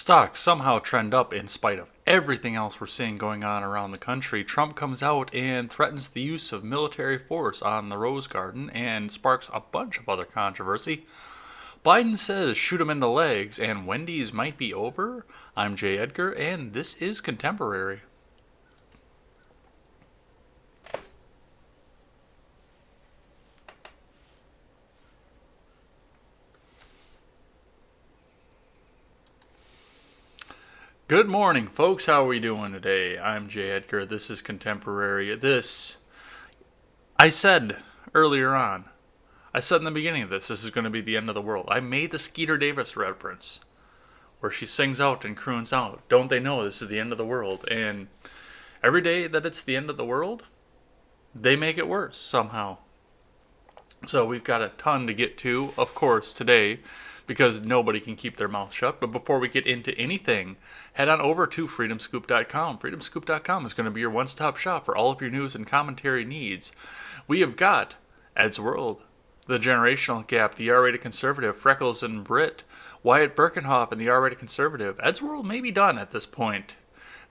Stocks somehow trend up in spite of everything else we're seeing going on around the country. Trump comes out and threatens the use of military force on the Rose Garden and sparks a bunch of other controversy. Biden says shoot him in the legs and Wendy's might be over. I'm Jay Edgar and this is Contemporary. Good morning, folks. How are we doing today? I'm Jay Edgar. This is Contemporary. I said earlier on, I said in the beginning of this is going to be the end of the world. I made the Skeeter Davis reference where she sings out and croons out, don't they know this is the end of the world? And every day that it's the end of the world, they make it worse somehow. So we've got a ton to get to, of course, today, because nobody can keep their mouth shut. But before we get into anything, head on over to freedomscoop.com. Freedomscoop.com is going to be your one-stop shop for all of your news and commentary needs. We have got Ed's World, The Generational Gap, The R-Rated Conservative, Freckles and Britt, Wyatt Birkenhoff, and The R-Rated Conservative. Ed's World may be done at this point.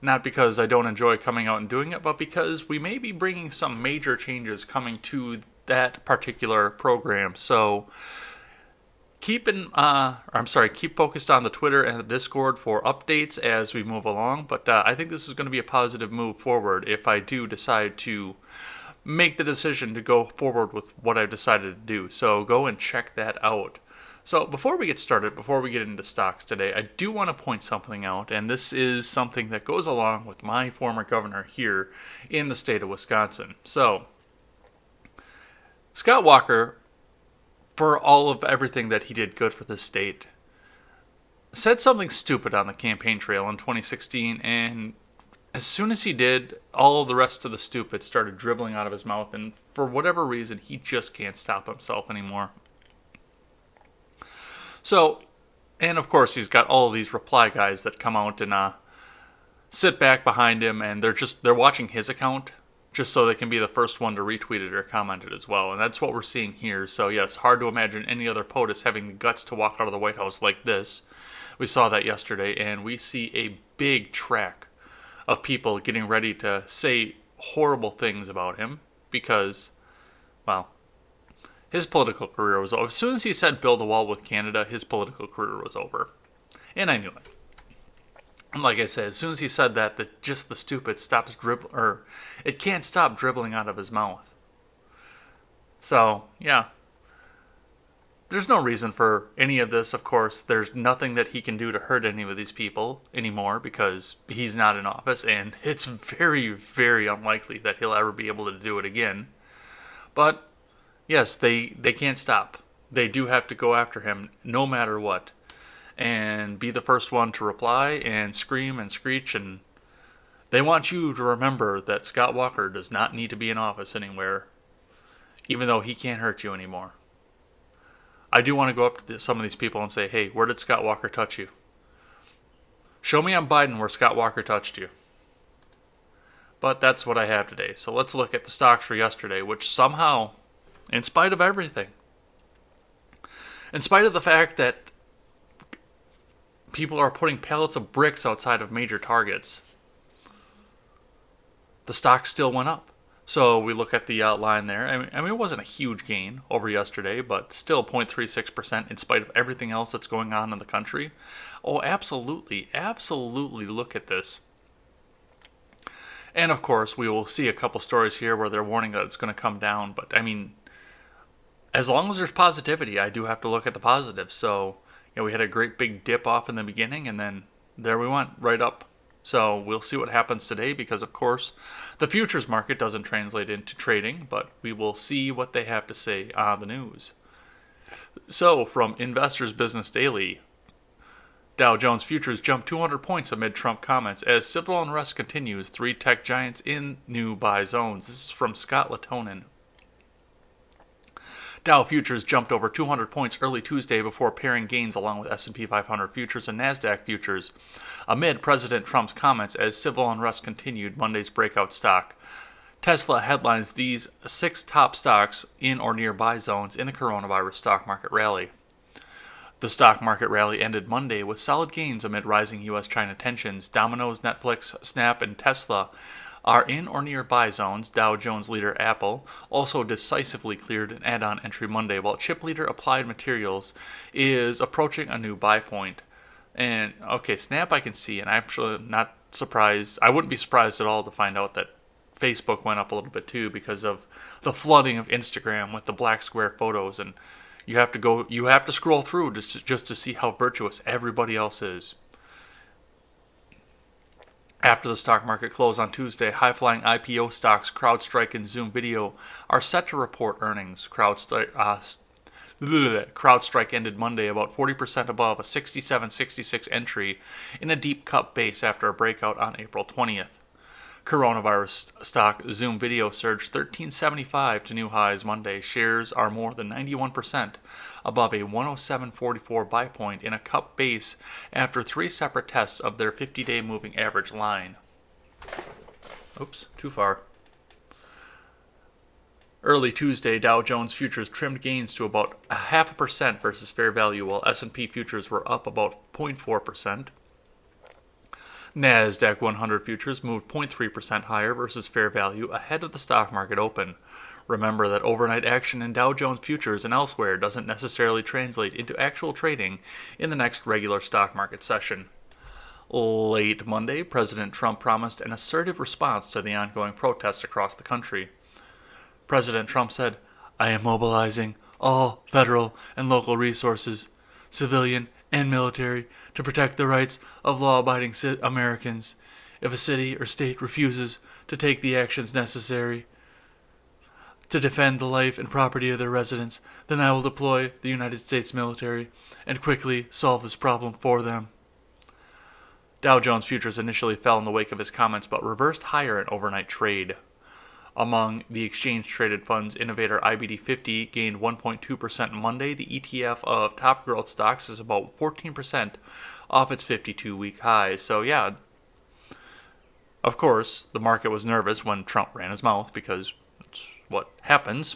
Not because I don't enjoy coming out and doing it, but because we may be bringing some major changes coming to that particular program. So keep focused on the Twitter and the Discord for updates as we move along. But I think this is going to be a positive move forward if I do decide to make the decision to go forward with what I've decided to do. So go and check that out. So before we get started, before we get into stocks today, I do want to point something out, and this is something that goes along with my former governor here in the state of Wisconsin. So Scott Walker, for all of everything that he did good for the state, said something stupid on the campaign trail in 2016, and as soon as he did, all the rest of the stupid started dribbling out of his mouth, and for whatever reason, he just can't stop himself anymore. So, and of course, he's got all of these reply guys that come out and sit back behind him, and they're watching his account just so they can be the first one to retweet it or comment it as well. And that's what we're seeing here. So yes, hard to imagine any other POTUS having the guts to walk out of the White House like this. We saw that yesterday, and we see a big track of people getting ready to say horrible things about him because, well, his political career was over. As soon as he said build a wall with Canada, his political career was over. And I knew it. And like I said, as soon as he said that just the stupid stops dribbling, or it can't stop dribbling out of his mouth. So, yeah. There's no reason for any of this, of course. There's nothing that he can do to hurt any of these people anymore because he's not in office, and it's very, very unlikely that he'll ever be able to do it again. But yes, they can't stop. They do have to go after him no matter what. And be the first one to reply and scream and screech. And they want you to remember that Scott Walker does not need to be in office anywhere, even though he can't hurt you anymore. I do want to go up to some of these people and say, hey, where did Scott Walker touch you? Show me on Biden where Scott Walker touched you. But that's what I have today. So let's look at the stocks for yesterday, which somehow, in spite of everything, in spite of the fact that people are putting pallets of bricks outside of major targets, the stock still went up. So we look at the line there. I mean, it wasn't a huge gain over yesterday, but still 0.36% in spite of everything else that's going on in the country. Oh, absolutely, absolutely look at this. And of course, we will see a couple stories here where they're warning that it's going to come down. But I mean, as long as there's positivity, I do have to look at the positives. So, we had a great big dip off in the beginning, and then there we went, right up. So we'll see what happens today because, of course, the futures market doesn't translate into trading, but we will see what they have to say on the news. So from Investors Business Daily, Dow Jones futures jumped 200 points amid Trump comments as civil unrest continues. 3 tech giants in new buy zones. This is from Scott Latonin. Dow futures jumped over 200 points early Tuesday before pairing gains along with S&P 500 futures and NASDAQ futures amid President Trump's comments as civil unrest continued Monday's breakout stock. Tesla headlines these 6 top stocks in or near buy zones in the coronavirus stock market rally. The stock market rally ended Monday with solid gains amid rising U.S.-China tensions. Domino's, Netflix, Snap, and Tesla are in or near buy zones. Dow Jones leader Apple also decisively cleared an add-on entry Monday, while chip leader Applied Materials is approaching a new buy point. And okay, Snap I can see, and I'm actually not surprised. I wouldn't be surprised at all to find out that Facebook went up a little bit too because of the flooding of Instagram with the black square photos, and you have to scroll through just to see how virtuous everybody else is. After the stock market closed on Tuesday, high-flying IPO stocks CrowdStrike and Zoom Video are set to report earnings. CrowdStrike ended Monday about 40% above a 67.66 entry in a deep cut base after a breakout on April 20th. Coronavirus stock Zoom Video surged 13.75 to new highs Monday. Shares are more than 91% above a 107.44 buy point in a cup base after three separate tests of their 50-day moving average line. Oops, too far. Early Tuesday, Dow Jones futures trimmed gains to about 0.5% versus fair value, while S&P futures were up about 0.4%. NASDAQ 100 futures moved 0.3% higher versus fair value ahead of the stock market open. Remember that overnight action in Dow Jones futures and elsewhere doesn't necessarily translate into actual trading in the next regular stock market session. Late Monday, President Trump promised an assertive response to the ongoing protests across the country. President Trump said, "I am mobilizing all federal and local resources, civilian and military, to protect the rights of law-abiding Americans. If a city or state refuses to take the actions necessary to defend the life and property of their residents, then I will deploy the United States military and quickly solve this problem for them." Dow Jones futures initially fell in the wake of his comments, but reversed higher in overnight trade. Among the exchange-traded funds, innovator IBD 50 gained 1.2% Monday. The ETF of top growth stocks is about 14% off its 52-week high. So yeah, of course, the market was nervous when Trump ran his mouth because that's what happens.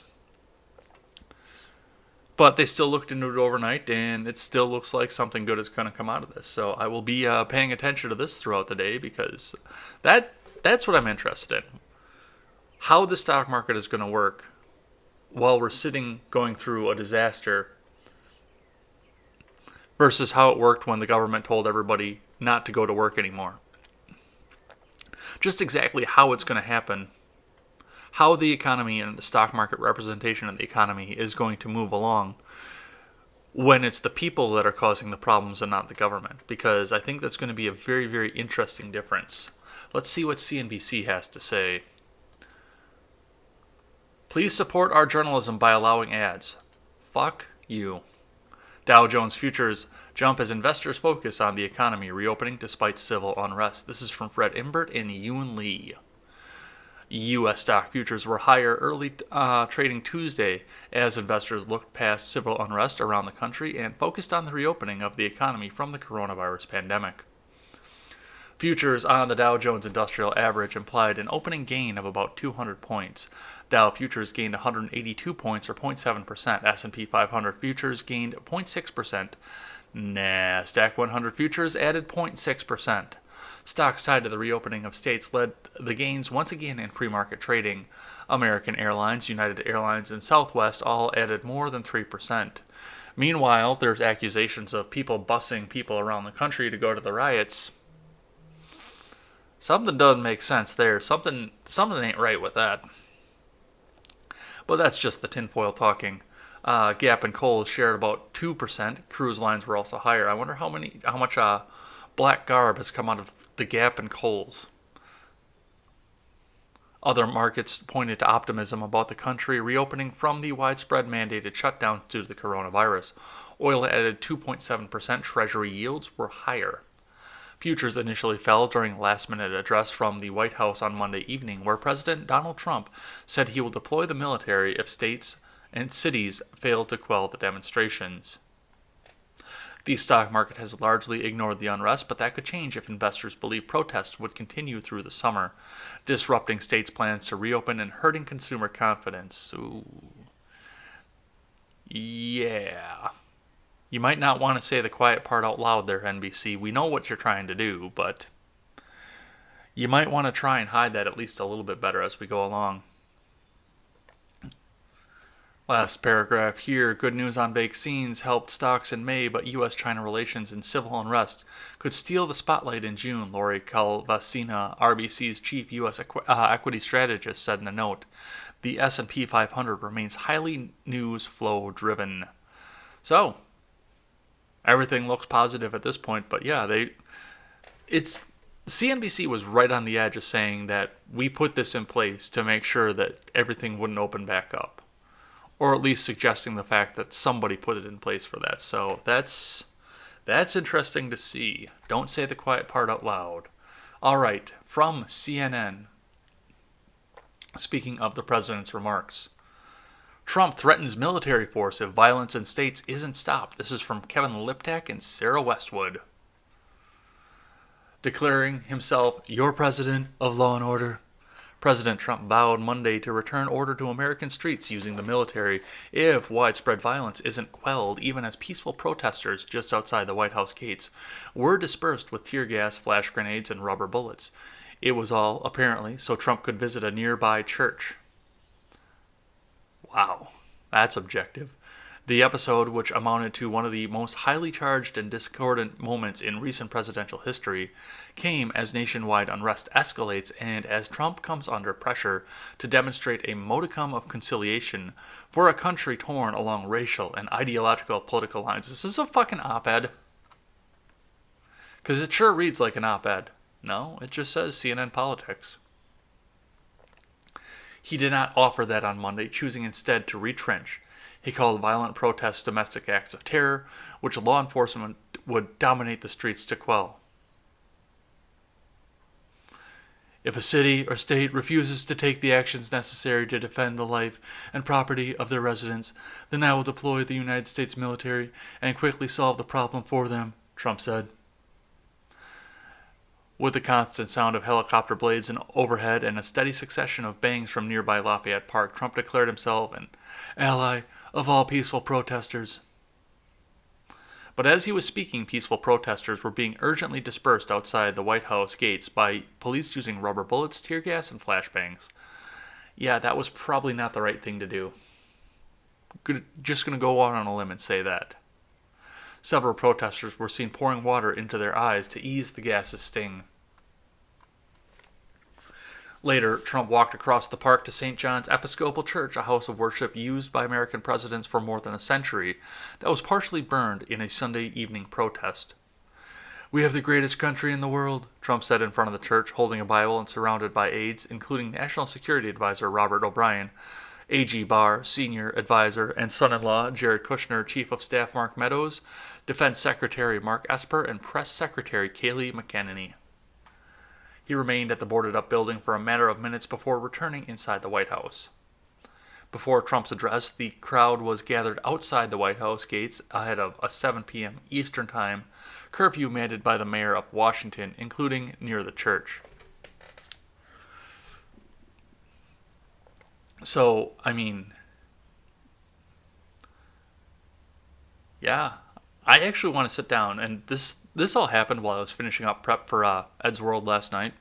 But they still looked into it overnight, and it still looks like something good is going to come out of this. So I will be paying attention to this throughout the day because that's what I'm interested in. How the stock market is going to work while we're going through a disaster versus how it worked when the government told everybody not to go to work anymore. Just exactly how it's going to happen, how the economy and the stock market representation of the economy is going to move along when it's the people that are causing the problems and not the government, because I think that's going to be a very, very interesting difference. Let's see what CNBC has to say. Please support our journalism by allowing ads. Fuck you. Dow Jones futures jump as investors focus on the economy reopening despite civil unrest. This is from Fred Imbert and Yoon Lee. U.S. stock futures were higher early trading Tuesday as investors looked past civil unrest around the country and focused on the reopening of the economy from the coronavirus pandemic. Futures on the Dow Jones Industrial Average implied an opening gain of about 200 points. Dow futures gained 182 points or 0.7%. S&P 500 futures gained 0.6%. NASDAQ 100 futures added 0.6%. Stocks tied to the reopening of states led the gains once again in pre-market trading. American Airlines, United Airlines, and Southwest all added more than 3%. Meanwhile, there's accusations of people busing people around the country to go to the riots. Something doesn't make sense there. Something ain't right with that. But that's just the tinfoil talking. Gap and Kohl's shared about 2%. Cruise lines were also higher. I wonder how much black garb has come out of the Gap and Kohl's. Other markets pointed to optimism about the country reopening from the widespread mandated shutdowns due to the coronavirus. Oil added 2.7%. Treasury yields were higher. Futures initially fell during a last-minute address from the White House on Monday evening, where President Donald Trump said he will deploy the military if states and cities fail to quell the demonstrations. The stock market has largely ignored the unrest, but that could change if investors believe protests would continue through the summer, disrupting states' plans to reopen and hurting consumer confidence. Ooh. Yeah. You might not want to say the quiet part out loud there, NBC. We know what you're trying to do, but you might want to try and hide that at least a little bit better as we go along. Last paragraph here. Good news on vaccines helped stocks in May, but U.S.-China relations and civil unrest could steal the spotlight in June, Lori Calvasina, RBC's chief U.S. equity strategist, said in a note. The S&P 500 remains highly news flow driven. So, everything looks positive at this point, but yeah, CNBC was right on the edge of saying that we put this in place to make sure that everything wouldn't open back up. Or at least suggesting the fact that somebody put it in place for that. So that's interesting to see. Don't say the quiet part out loud. All right, from CNN, speaking of the president's remarks. Trump threatens military force if violence in states isn't stopped. This is from Kevin Liptak and Sarah Westwood. Declaring himself your president of law and order, President Trump vowed Monday to return order to American streets using the military if widespread violence isn't quelled, even as peaceful protesters just outside the White House gates were dispersed with tear gas, flash grenades, and rubber bullets. It was all, apparently, so Trump could visit a nearby church. Wow, that's objective. The episode, which amounted to one of the most highly charged and discordant moments in recent presidential history, came as nationwide unrest escalates and as Trump comes under pressure to demonstrate a modicum of conciliation for a country torn along racial and ideological political lines. This is a fucking op-ed. Because it sure reads like an op-ed. No, it just says CNN Politics. He did not offer that on Monday, choosing instead to retrench. He called violent protests domestic acts of terror, which law enforcement would dominate the streets to quell. If a city or state refuses to take the actions necessary to defend the life and property of their residents, then I will deploy the United States military and quickly solve the problem for them, Trump said. With the constant sound of helicopter blades overhead and a steady succession of bangs from nearby Lafayette Park, Trump declared himself an ally of all peaceful protesters. But as he was speaking, peaceful protesters were being urgently dispersed outside the White House gates by police using rubber bullets, tear gas, and flashbangs. Yeah, that was probably not the right thing to do. Just going to go out on a limb and say that. Several protesters were seen pouring water into their eyes to ease the gas's sting. Later, Trump walked across the park to St. John's Episcopal Church, a house of worship used by American presidents for more than a century, that was partially burned in a Sunday evening protest. We have the greatest country in the world, Trump said in front of the church, holding a Bible and surrounded by aides, including National Security Advisor Robert O'Brien, A.G. Barr, Senior Advisor, and son-in-law Jared Kushner, Chief of Staff Mark Meadows, Defense Secretary Mark Esper, and Press Secretary Kayleigh McEnany. He remained at the boarded-up building for a matter of minutes before returning inside the White House. Before Trump's address, the crowd was gathered outside the White House gates ahead of a 7 p.m. Eastern Time curfew mandated by the mayor of Washington, including near the church. So, yeah, I actually want to sit down, and this all happened while I was finishing up prep for Ed's World last night,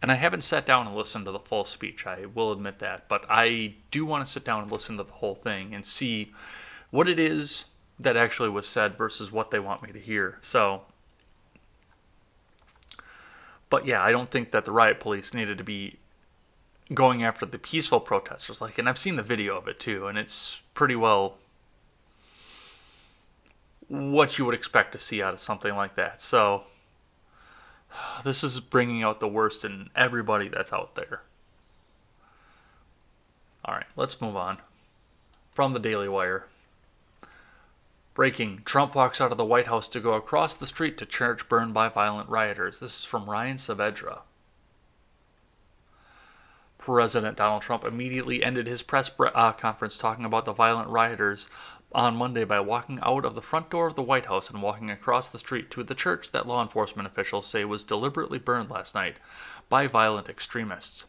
and I haven't sat down and listened to the full speech, I will admit that, but I do want to sit down and listen to the whole thing and see what it is that actually was said versus what they want me to hear. So, but yeah, I don't think that the riot police needed to be going after the peaceful protesters, and I've seen the video of it too, and it's pretty well what you would expect to see out of something like that. So this is bringing out the worst in everybody that's out there. All right, let's move on. From the Daily Wire. Breaking. Trump walks out of the White House to go across the street to church burned by violent rioters. This is from Ryan Saavedra. President Donald Trump immediately ended his press conference talking about the violent rioters on Monday by walking out of the front door of the White House and walking across the street to the church that law enforcement officials say was deliberately burned last night by violent extremists.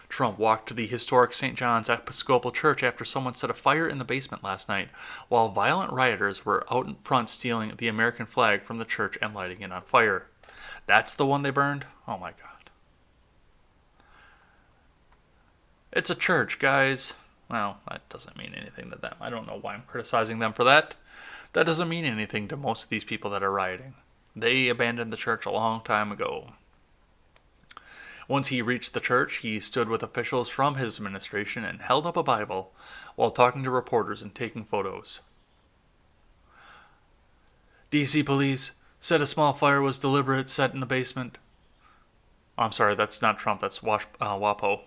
Trump walked to the historic St. John's Episcopal Church after someone set a fire in the basement last night, while violent rioters were out in front stealing the American flag from the church and lighting it on fire. That's the one they burned? Oh my god. It's a church, guys. Well, that doesn't mean anything to them. I don't know why I'm criticizing them for that. That doesn't mean anything to most of these people that are rioting. They abandoned the church a long time ago. Once he reached the church, he stood with officials from his administration and held up a Bible while talking to reporters and taking photos. DC police said a small fire was deliberate, set in the basement. Oh, I'm sorry, that's not Trump, that's WAPO.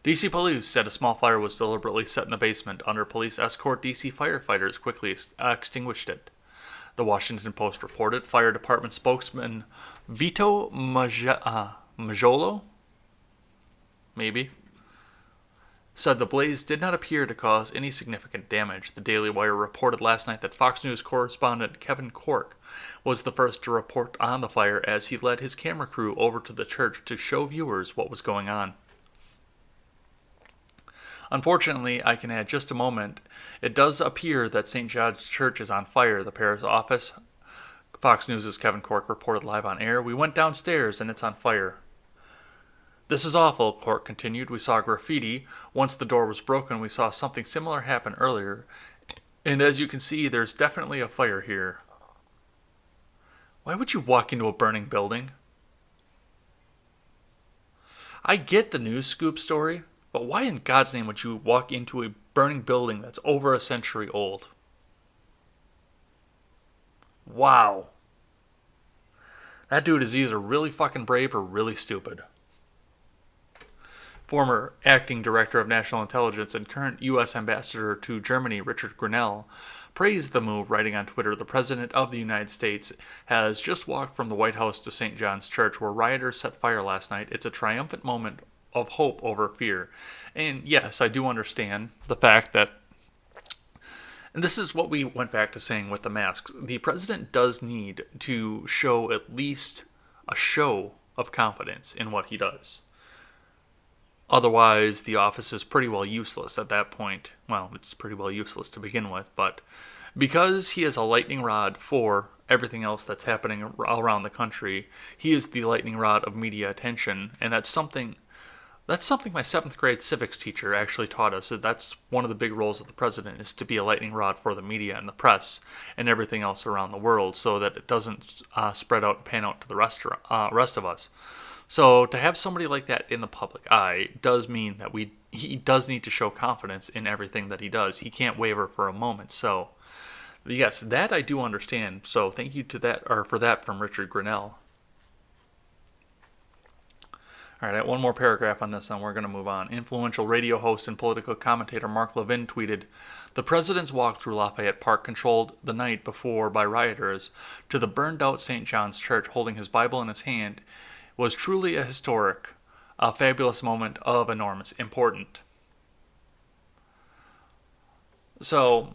DC police said a small fire was deliberately set in the basement. Under police escort, DC firefighters quickly extinguished it. The Washington Post reported fire department spokesman Vito Majolo, maybe, said the blaze did not appear to cause any significant damage. The Daily Wire reported last night that Fox News correspondent Kevin Corke was the first to report on the fire as he led his camera crew over to the church to show viewers what was going on. Unfortunately, I can add just a moment. It does appear that St. John's Church is on fire, the pair's office. Fox News' Kevin Corke reported live on air. We went downstairs and it's on fire. This is awful, Corke continued. We saw graffiti. Once the door was broken, we saw something similar happen earlier. And as you can see, there's definitely a fire here. Why would you walk into a burning building? I get the news scoop story, but why in God's name would you walk into a burning building that's over a century old? Wow. That dude is either really fucking brave or really stupid. Former acting director of national intelligence and current U.S. ambassador to Germany, Richard Grenell, praised the move, writing on Twitter, the President of the United States has just walked from the White House to St. John's Church, where rioters set fire last night. It's a triumphant moment of hope over fear. And yes, I do understand the fact that, and this is what we went back to saying with the masks, the president does need to show at least a show of confidence in what he does. Otherwise, the office is pretty well useless at that point. Well, it's pretty well useless to begin with, but because he is a lightning rod for everything else that's happening around the country, he is the lightning rod of media attention, and that's something my 7th grade civics teacher actually taught us. That's one of the big roles of the president, is to be a lightning rod for the media and the press and everything else around the world, so that it doesn't spread out and pan out to the rest of us. So to have somebody like that in the public eye does mean that he does need to show confidence in everything that he does. He can't waver for a moment. So yes, that I do understand. So thank you for that from Richard Grenell. All right, I got one more paragraph on this, and we're going to move on. Influential radio host and political commentator Mark Levin tweeted, "The president's walk through Lafayette Park, controlled the night before by rioters, to the burned-out St. John's Church holding his Bible in his hand, was truly a historic, a fabulous moment of enormous importance." So,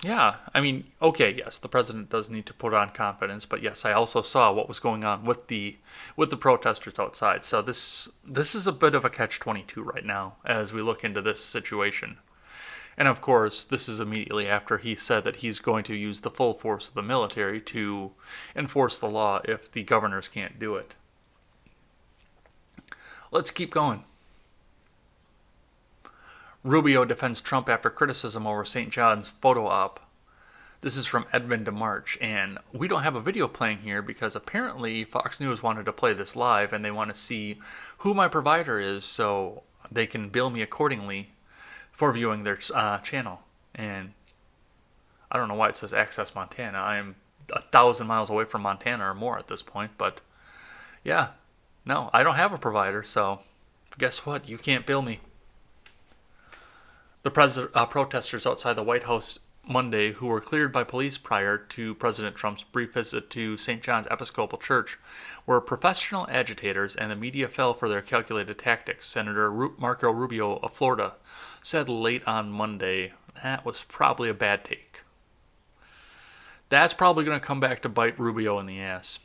yeah, I mean, okay, yes, the president does need to put on confidence, but yes, I also saw what was going on with the protesters outside. So this is a bit of a catch-22 right now as we look into this situation. And of course, this is immediately after he said that he's going to use the full force of the military to enforce the law if the governors can't do it. Let's keep going. Rubio defends Trump after criticism over St. John's photo op. This is from Edmund DeMarch, and we don't have a video playing here because apparently Fox News wanted to play this live and they want to see who my provider is so they can bill me accordingly for viewing their channel. And I don't know why it says Access Montana. I am 1,000 miles away from Montana or more at this point, but yeah. No, I don't have a provider, so guess what? You can't bill me. The protesters outside the White House Monday, who were cleared by police prior to President Trump's brief visit to St. John's Episcopal Church, were professional agitators, and the media fell for their calculated tactics. Senator Marco Rubio of Florida said late on Monday that was probably a bad take. That's probably going to come back to bite Rubio in the ass.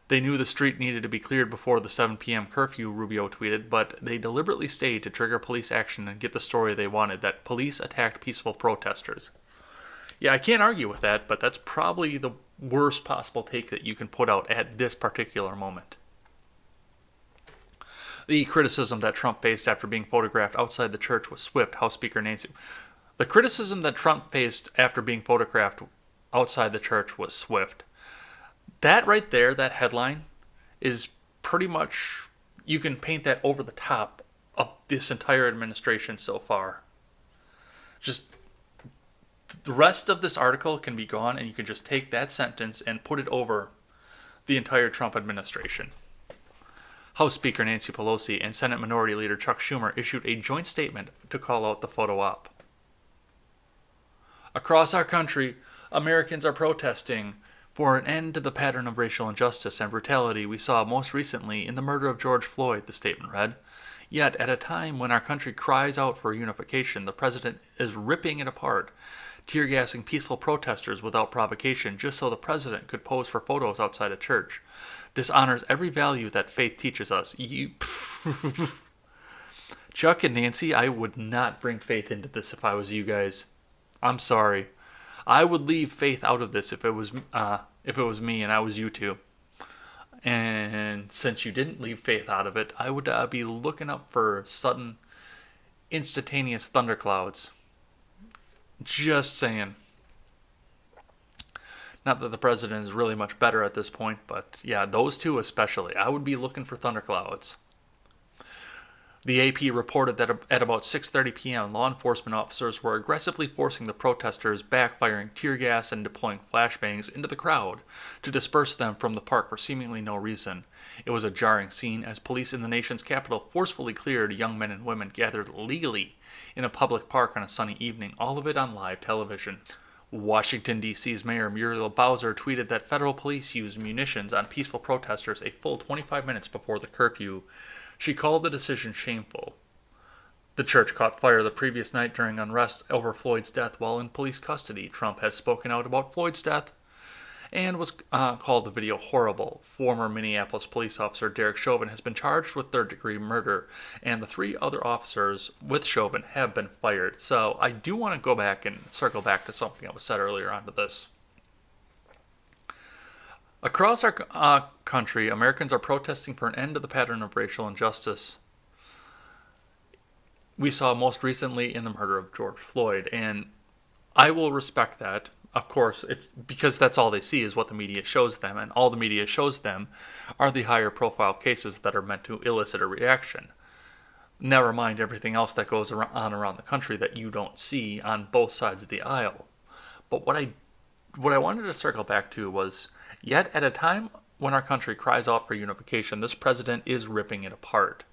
They knew the street needed to be cleared before the 7 p.m. curfew, Rubio tweeted, but they deliberately stayed to trigger police action and get the story they wanted, that police attacked peaceful protesters. Yeah, I can't argue with that, but that's probably the worst possible take that you can put out at this particular moment. The criticism that Trump faced after being photographed outside the church was swift, House Speaker Nancy. The criticism that Trump faced after being photographed outside the church was swift. That right there, that headline, is pretty much, you can paint that over the top of this entire administration so far. Just the rest of this article can be gone, and you can just take that sentence and put it over the entire Trump administration. House Speaker Nancy Pelosi and Senate Minority Leader Chuck Schumer issued a joint statement to call out the photo op. Across our country, Americans are protesting for an end to the pattern of racial injustice and brutality we saw most recently in the murder of George Floyd, the statement read. Yet, at a time when our country cries out for unification, the president is ripping it apart, tear-gassing peaceful protesters without provocation just so the president could pose for photos outside a church. Dishonors every value that faith teaches us. Chuck and Nancy, I would not bring faith into this if I was you guys. I'm sorry. I would leave faith out of this if it was me and I was you two. And since you didn't leave faith out of it, I would be looking up for sudden, instantaneous thunderclouds. Just saying. Not that the president is really much better at this point, but yeah, those two especially. I would be looking for thunderclouds. The AP reported that at about 6:30 p.m., law enforcement officers were aggressively forcing the protesters, backfiring tear gas and deploying flashbangs into the crowd to disperse them from the park for seemingly no reason. It was a jarring scene as police in the nation's capital forcefully cleared young men and women gathered legally in a public park on a sunny evening, all of it on live television. Washington, D.C.'s Mayor Muriel Bowser tweeted that federal police used munitions on peaceful protesters a full 25 minutes before the curfew. She called the decision shameful. The church caught fire the previous night during unrest over Floyd's death while in police custody. Trump has spoken out about Floyd's death and was called the video horrible. Former Minneapolis police officer Derek Chauvin has been charged with third-degree murder, and the 3 other officers with Chauvin have been fired. So I do want to go back and circle back to something that was said earlier onto this. Across our country, Americans are protesting for an end to the pattern of racial injustice we saw most recently in the murder of George Floyd, and I will respect that. Of course, it's because that's all they see is what the media shows them, and all the media shows them are the higher profile cases that are meant to elicit a reaction. Never mind everything else that goes on around the country that you don't see on both sides of the aisle. But what I wanted to circle back to was, yet at a time when our country cries out for unification, this president is ripping it apart.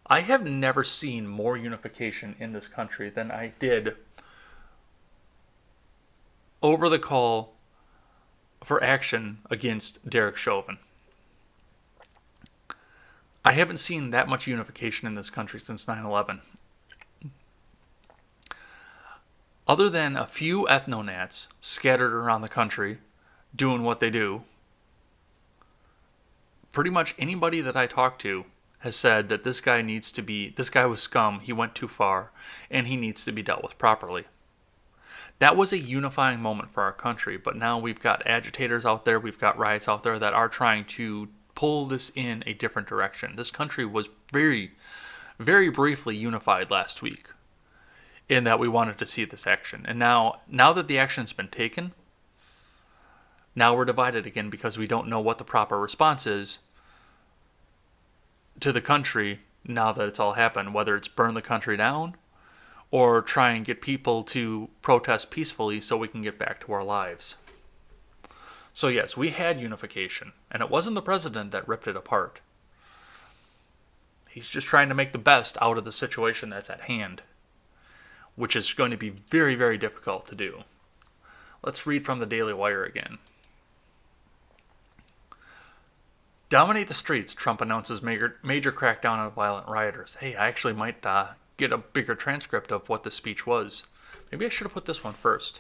I have never seen more unification in this country than I did over the call for action against Derek Chauvin. I haven't seen that much unification in this country since 9/11. Other than a few ethno-nats scattered around the country doing what they do, pretty much anybody that I talk to has said that this guy was scum, he went too far, and he needs to be dealt with properly. That was a unifying moment for our country, but now we've got agitators out there, we've got riots out there that are trying to pull this in a different direction. This country was very, very briefly unified last week in that we wanted to see this action. And now that the action's been taken, now we're divided again because we don't know what the proper response is to the country now that it's all happened, whether it's burn the country down or try and get people to protest peacefully so we can get back to our lives. So yes, we had unification, and it wasn't the president that ripped it apart. He's just trying to make the best out of the situation that's at hand, which is going to be very, very difficult to do. Let's read from the Daily Wire again. Dominate the streets, Trump announces major crackdown on violent rioters. Hey, I actually might get a bigger transcript of what the speech was. Maybe I should have put this one first.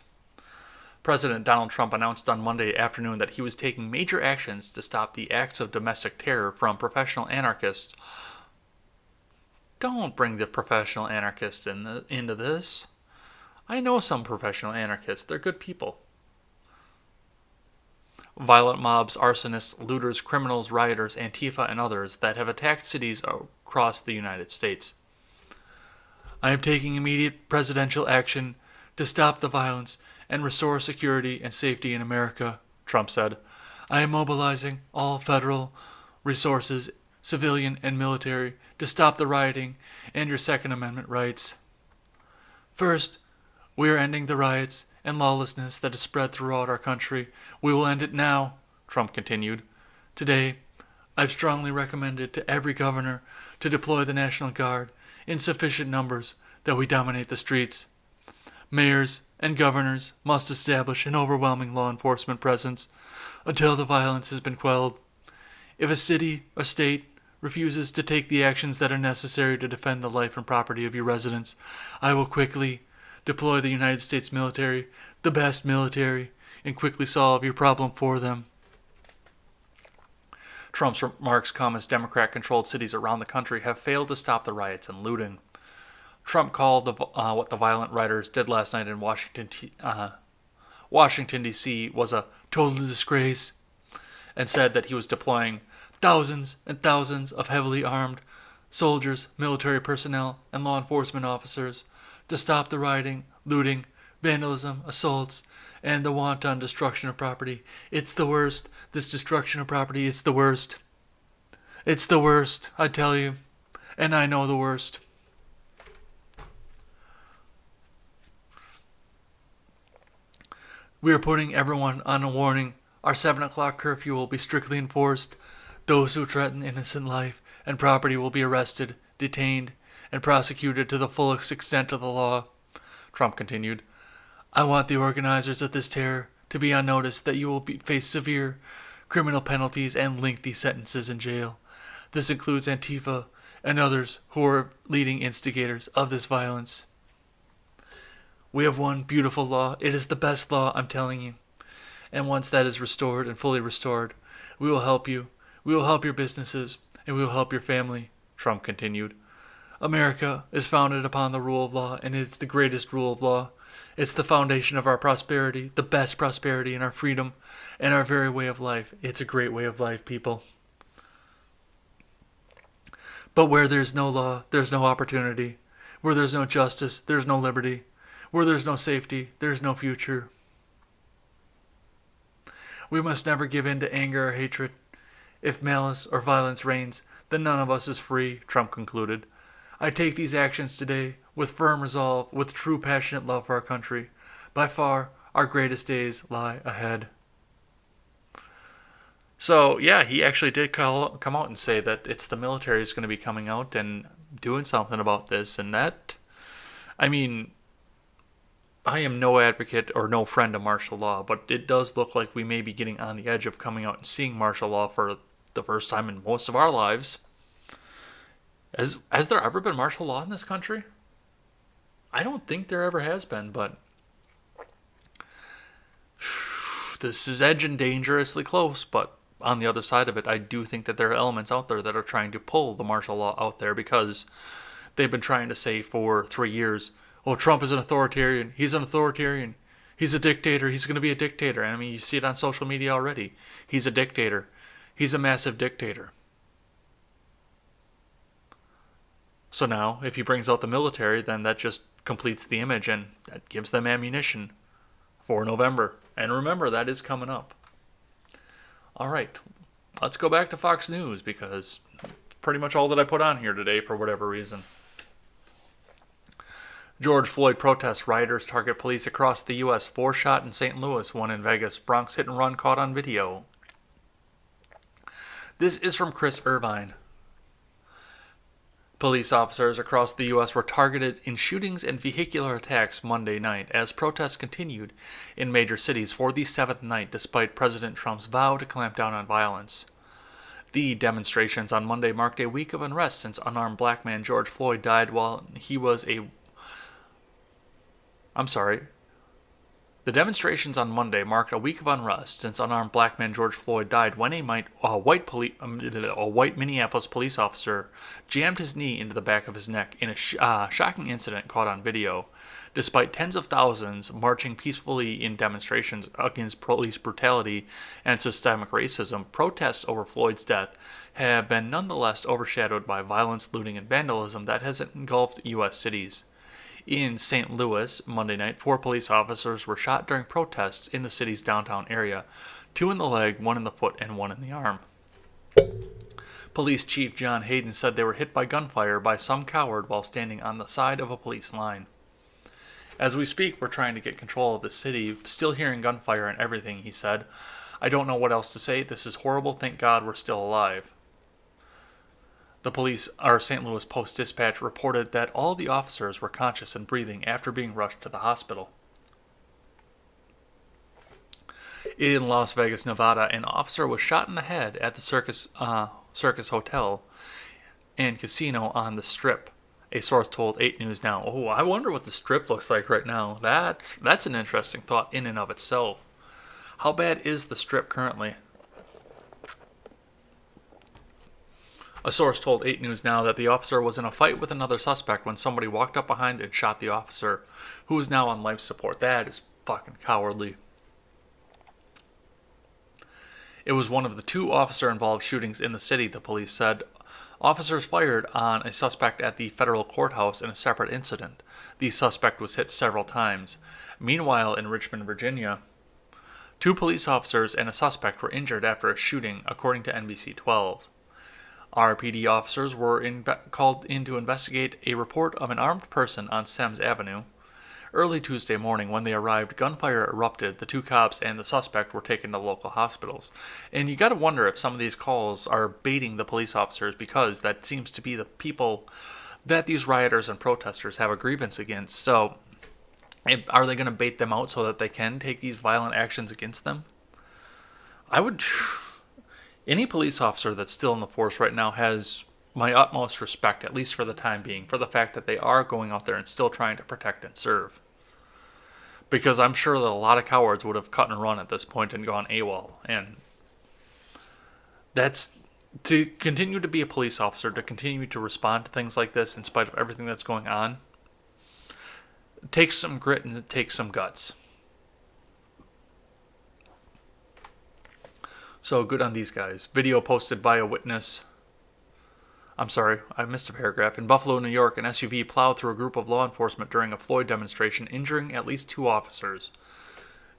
President Donald Trump announced on Monday afternoon that he was taking major actions to stop the acts of domestic terror from professional anarchists. Don't bring the professional anarchists into this. I know some professional anarchists. They're good people. Violent mobs, arsonists, looters, criminals, rioters, Antifa, and others that have attacked cities across the United States. I am taking immediate presidential action to stop the violence and restore security and safety in America, Trump said. I am mobilizing all federal resources, civilian and military, to stop the rioting and your Second Amendment rights. First, we are ending the riots and lawlessness that has spread throughout our country. We will end it now, Trump continued. Today, I've strongly recommended to every governor to deploy the National Guard in sufficient numbers that we dominate the streets. Mayors and governors must establish an overwhelming law enforcement presence until the violence has been quelled. If a city or state refuses to take the actions that are necessary to defend the life and property of your residents, I will quickly deploy the United States military, the best military, and quickly solve your problem for them. Trump's remarks come as Democrat-controlled cities around the country have failed to stop the riots and looting. Trump called what the violent rioters did last night in Washington, D.C. was a total disgrace, and said that he was deploying thousands and thousands of heavily armed soldiers, military personnel, and law enforcement officers to stop the rioting, looting, vandalism, assaults, and the wanton destruction of property. It's the worst. This destruction of property, it's the worst. It's the worst, I tell you. And I know the worst. We are putting everyone on a warning. Our 7 o'clock curfew will be strictly enforced. Those who threaten innocent life and property will be arrested, detained, and prosecuted to the fullest extent of the law, Trump continued. I want the organizers of this terror to be on notice that you will face severe criminal penalties and lengthy sentences in jail. This includes Antifa and others who are leading instigators of this violence. We have one beautiful law. It is the best law, I'm telling you. And once that is restored and fully restored, we will help you. We will help your businesses, and we will help your family, Trump continued. America is founded upon the rule of law, and it's the greatest rule of law. It's the foundation of our prosperity, the best prosperity, and our freedom, and our very way of life. It's a great way of life, people. But where there's no law, there's no opportunity. Where there's no justice, there's no liberty. Where there's no safety, there's no future. We must never give in to anger or hatred. If malice or violence reigns, then none of us is free, Trump concluded. I take these actions today with firm resolve, with true passionate love for our country. By far, our greatest days lie ahead. So, yeah, he actually did come out and say that it's the military is going to be coming out and doing something about this. And that, I mean, I am no advocate or no friend of martial law, but it does look like we may be getting on the edge of coming out and seeing martial law for the first time in most of our lives. Has there ever been martial law in this country? I don't think there ever has been, but this is edging dangerously close. But on the other side of it, I do think that there are elements out there that are trying to pull the martial law out there because they've been trying to say for 3 years, oh, Trump is an authoritarian. He's an authoritarian. He's a dictator. He's going to be a dictator. And I mean, you see it on social media already. He's a dictator. He's a massive dictator. So now, if he brings out the military, then that just completes the image and that gives them ammunition for November. And remember, that is coming up. All right, let's go back to Fox News because it's pretty much all that I put on here today for whatever reason. George Floyd protests, rioters target police across the U.S. 4 shot in St. Louis, 1 in Vegas. Bronx hit and run caught on video. This is from Chris Irvine. Police officers across the U.S. were targeted in shootings and vehicular attacks Monday night as protests continued in major cities for the 7th night despite President Trump's vow to clamp down on violence. The demonstrations on Monday marked a week of unrest since unarmed black man George Floyd died while he was The demonstrations on Monday marked a week of unrest since unarmed black man George Floyd died when a white Minneapolis police officer jammed his knee into the back of his neck in a shocking incident caught on video. Despite tens of thousands marching peacefully in demonstrations against police brutality and systemic racism, protests over Floyd's death have been nonetheless overshadowed by violence, looting, and vandalism that has engulfed U.S. cities. In St. Louis, Monday night, 4 police officers were shot during protests in the city's downtown area, 2 in the leg, 1 in the foot, and 1 in the arm. Police Chief John Hayden said they were hit by gunfire by some coward while standing on the side of a police line. As we speak, we're trying to get control of the city, still hearing gunfire and everything, he said. I don't know what else to say. This is horrible. Thank God we're still alive. The St. Louis Post-Dispatch reported that all the officers were conscious and breathing after being rushed to the hospital. In Las Vegas, Nevada, an officer was shot in the head at the Circus Hotel and Casino on the Strip, a source told 8 News Now. Oh, I wonder what the Strip looks like right now. That's an interesting thought in and of itself. How bad is the Strip currently? A source told 8 News Now that the officer was in a fight with another suspect when somebody walked up behind and shot the officer, who is now on life support. That is fucking cowardly. It was one of the 2 officer-involved shootings in the city, the police said. Officers fired on a suspect at the federal courthouse in a separate incident. The suspect was hit several times. Meanwhile, in Richmond, Virginia, 2 police officers and a suspect were injured after a shooting, according to NBC 12. RPD officers were called in to investigate a report of an armed person on Semmes Avenue. Early Tuesday morning, when they arrived, gunfire erupted. The 2 cops and the suspect were taken to local hospitals. And you gotta wonder if some of these calls are baiting the police officers, because that seems to be the people that these rioters and protesters have a grievance against. So, are they gonna bait them out so that they can take these violent actions against them? Any police officer that's still in the force right now has my utmost respect, at least for the time being, for the fact that they are going out there and still trying to protect and serve. Because I'm sure that a lot of cowards would have cut and run at this point and gone AWOL. And that's, to continue to be a police officer, to continue to respond to things like this in spite of everything that's going on, it takes some grit and it takes some guts. So good on these guys. Video posted by a witness. I'm sorry, I missed a paragraph. In Buffalo, New York, an SUV plowed through a group of law enforcement during a Floyd demonstration, injuring at least 2 officers.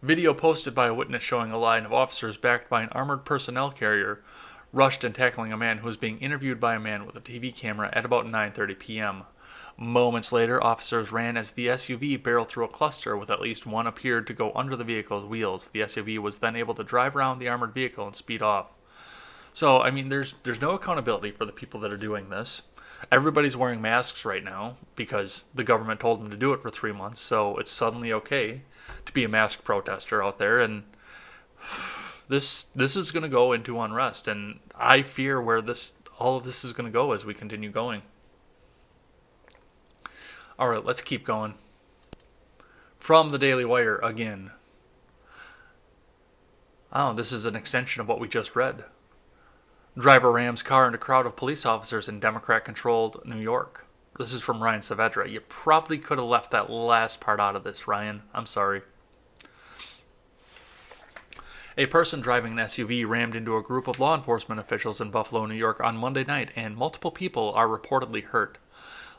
Video posted by a witness showing a line of officers backed by an armored personnel carrier rushed and tackling a man who was being interviewed by a man with a TV camera at about 9:30 p.m. Moments later, officers ran as the SUV barreled through a cluster with at least one appeared to go under the vehicle's wheels. The SUV was then able to drive around the armored vehicle and speed off. So, I mean, there's no accountability for the people that are doing this. Everybody's wearing masks right now because the government told them to do it for 3 months, so it's suddenly okay to be a mask protester out there, and this is going to go into unrest, and I fear where all of this is going to go as we continue going. All right, let's keep going. From the Daily Wire again. Oh, this is an extension of what we just read. Driver rams car into crowd of police officers in Democrat-controlled New York. This is from Ryan Saavedra. You probably could have left that last part out of this, Ryan. I'm sorry. A person driving an SUV rammed into a group of law enforcement officials in Buffalo, New York on Monday night, and multiple people are reportedly hurt.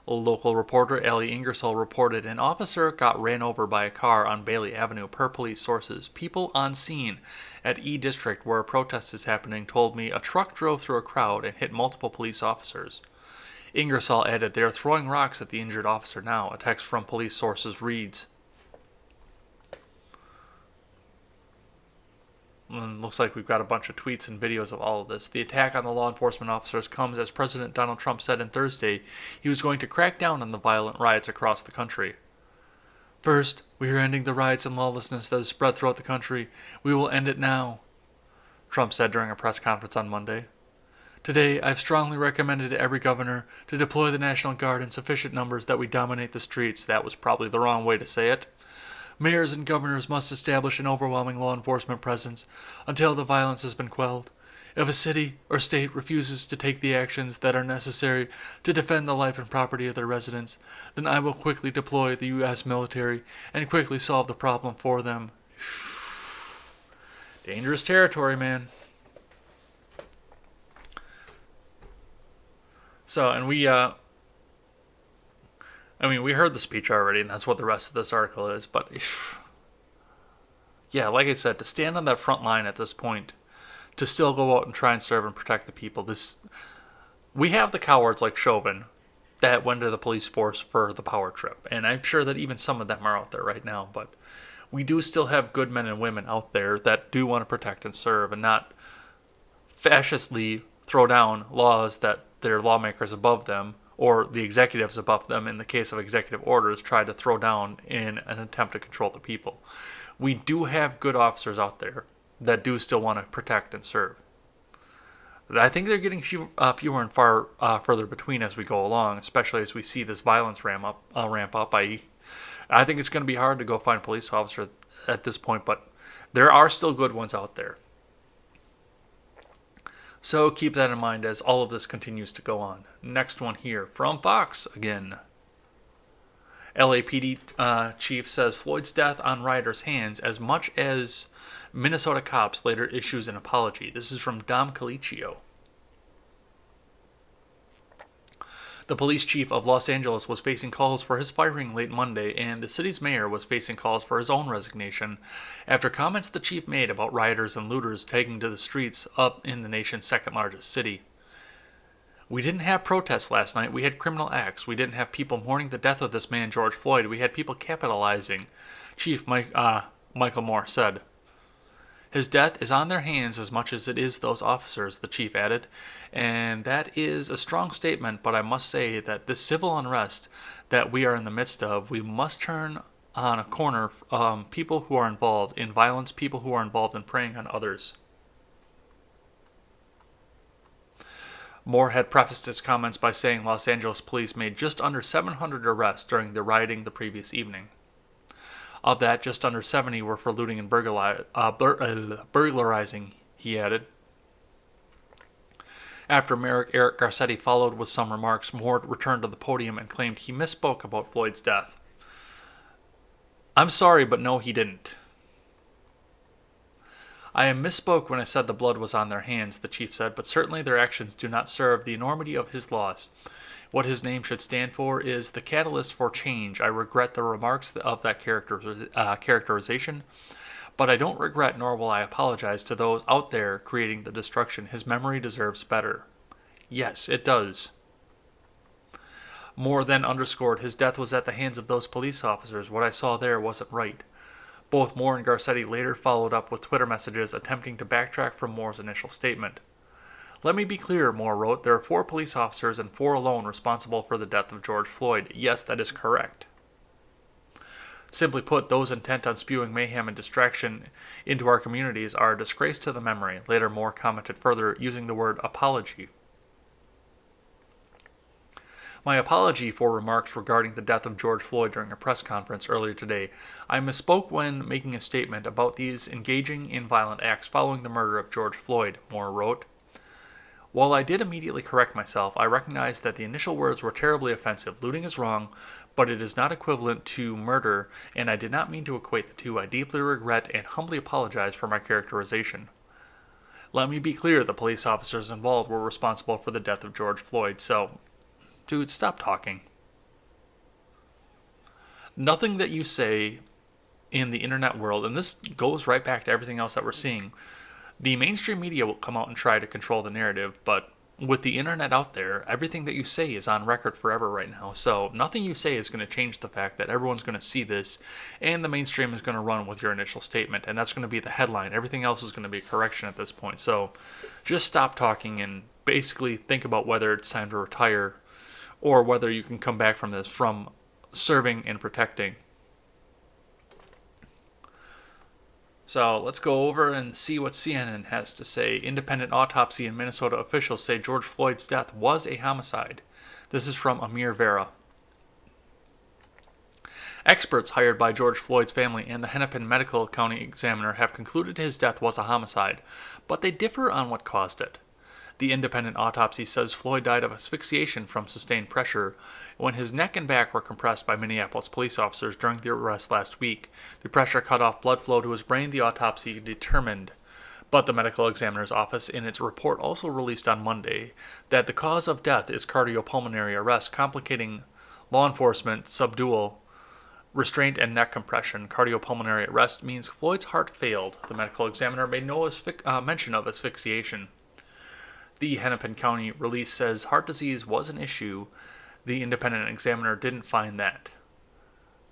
Local reporter Allie Ingersoll reported an officer got ran over by a car on Bailey Avenue, per police sources. People on scene at E District, where a protest is happening, told me a truck drove through a crowd and hit multiple police officers. Ingersoll added, they are throwing rocks at the injured officer now. A text from police sources reads. And looks like we've got a bunch of tweets and videos of all of this. The attack on the law enforcement officers comes as President Donald Trump said on Thursday he was going to crack down on the violent riots across the country. First, we are ending the riots and lawlessness that has spread throughout the country. We will end it now, Trump said during a press conference on Monday. Today, I've strongly recommended to every governor to deploy the National Guard in sufficient numbers that we dominate the streets. That was probably the wrong way to say it. Mayors and governors must establish an overwhelming law enforcement presence until the violence has been quelled. If a city or state refuses to take the actions that are necessary to defend the life and property of their residents, then I will quickly deploy the U.S. military and quickly solve the problem for them. Dangerous territory, man. So, and we heard the speech already, and that's what the rest of this article is, but yeah, like I said, to stand on that front line at this point, to still go out and try and serve and protect the people, we have the cowards like Chauvin that went to the police force for the power trip, and I'm sure that even some of them are out there right now, but we do still have good men and women out there that do want to protect and serve and not fascistly throw down laws that their lawmakers above them or the executives above them, in the case of executive orders, try to throw down in an attempt to control the people. We do have good officers out there that do still want to protect and serve. I think they're getting fewer and far further between as we go along, especially as we see this violence ramp up. I think it's going to be hard to go find police officers at this point, but there are still good ones out there. So keep that in mind as all of this continues to go on. Next one here from Fox again. LAPD chief says Floyd's death on rioters' hands as much as Minnesota cops later issues an apology. This is from Dom Colicchio. The police chief of Los Angeles was facing calls for his firing late Monday, and the city's mayor was facing calls for his own resignation after comments the chief made about rioters and looters taking to the streets up in the nation's second largest city. We didn't have protests last night. We had criminal acts. We didn't have people mourning the death of this man, George Floyd. We had people capitalizing, Chief Michael Moore said. His death is on their hands as much as it is those officers, the chief added, and that is a strong statement, but I must say that this civil unrest that we are in the midst of, we must turn on a corner people who are involved in violence, people who are involved in preying on others. Moore had prefaced his comments by saying Los Angeles police made just under 700 arrests during the rioting the previous evening. Of that, just under 70 were for looting and burglarizing, he added. After Mayor Eric Garcetti followed with some remarks, Moore returned to the podium and claimed he misspoke about Floyd's death. I'm sorry, but no, he didn't. I misspoke when I said the blood was on their hands, the chief said, but certainly their actions do not serve the enormity of his loss. What his name should stand for is the catalyst for change. I regret the remarks of that characterization, but I don't regret nor will I apologize to those out there creating the destruction. His memory deserves better. Yes, it does. Moore then underscored his death was at the hands of those police officers. What I saw there wasn't right. Both Moore and Garcetti later followed up with Twitter messages attempting to backtrack from Moore's initial statement. Let me be clear, Moore wrote, there are 4 police officers and 4 alone responsible for the death of George Floyd. Yes, that is correct. Simply put, those intent on spewing mayhem and distraction into our communities are a disgrace to the memory. Later, Moore commented further, using the word apology. My apology for remarks regarding the death of George Floyd during a press conference earlier today. I misspoke when making a statement about these engaging in violent acts following the murder of George Floyd, Moore wrote. While I did immediately correct myself, I recognize that the initial words were terribly offensive. Looting is wrong, but it is not equivalent to murder, and I did not mean to equate the two. I deeply regret and humbly apologize for my characterization. Let me be clear, the police officers involved were responsible for the death of George Floyd, so, dude, stop talking. Nothing that you say in the internet world, and this goes right back to everything else that we're seeing, the mainstream media will come out and try to control the narrative, but with the internet out there, everything that you say is on record forever right now. So nothing you say is going to change the fact that everyone's going to see this, and the mainstream is going to run with your initial statement, and that's going to be the headline. Everything else is going to be a correction at this point. So just stop talking and basically think about whether it's time to retire or whether you can come back from this, from serving and protecting. So let's go over and see what CNN has to say. Independent autopsy in Minnesota officials say George Floyd's death was a homicide. This is from Amir Vera. Experts hired by George Floyd's family and the Hennepin Medical County Examiner have concluded his death was a homicide, but they differ on what caused it. The independent autopsy says Floyd died of asphyxiation from sustained pressure when his neck and back were compressed by Minneapolis police officers during the arrest last week. The pressure cut off blood flow to his brain, the autopsy determined. But the medical examiner's office, in its report also released on Monday, that the cause of death is cardiopulmonary arrest, complicating law enforcement subdual, restraint, and neck compression. Cardiopulmonary arrest means Floyd's heart failed. The medical examiner made no mention of asphyxiation. The Hennepin County release says heart disease was an issue. The independent examiner didn't find that.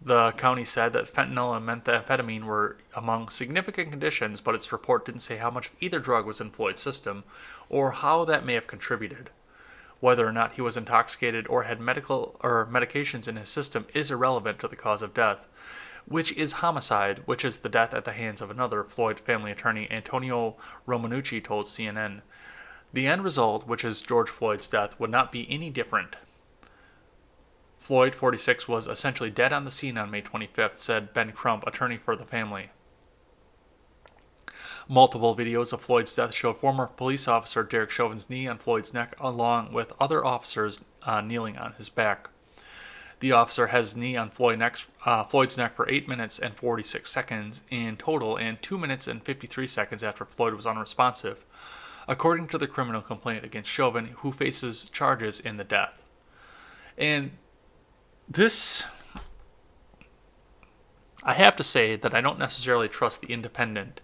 The county said that fentanyl and methamphetamine were among significant conditions, but its report didn't say how much of either drug was in Floyd's system or how that may have contributed. Whether or not he was intoxicated or had medical or medications in his system is irrelevant to the cause of death, which is homicide, which is the death at the hands of another, Floyd family attorney Antonio Romanucci told CNN. The end result, which is George Floyd's death, would not be any different. Floyd, 46, was essentially dead on the scene on May 25th, said Ben Crump, attorney for the family. Multiple videos of Floyd's death show former police officer Derek Chauvin's knee on Floyd's neck, along with other officers kneeling on his back. The officer has his knee on Floyd's neck for 8 minutes and 46 seconds in total, and 2 minutes and 53 seconds after Floyd was unresponsive, according to the criminal complaint against Chauvin, who faces charges in the death. And this, I have to say that I don't necessarily trust the independent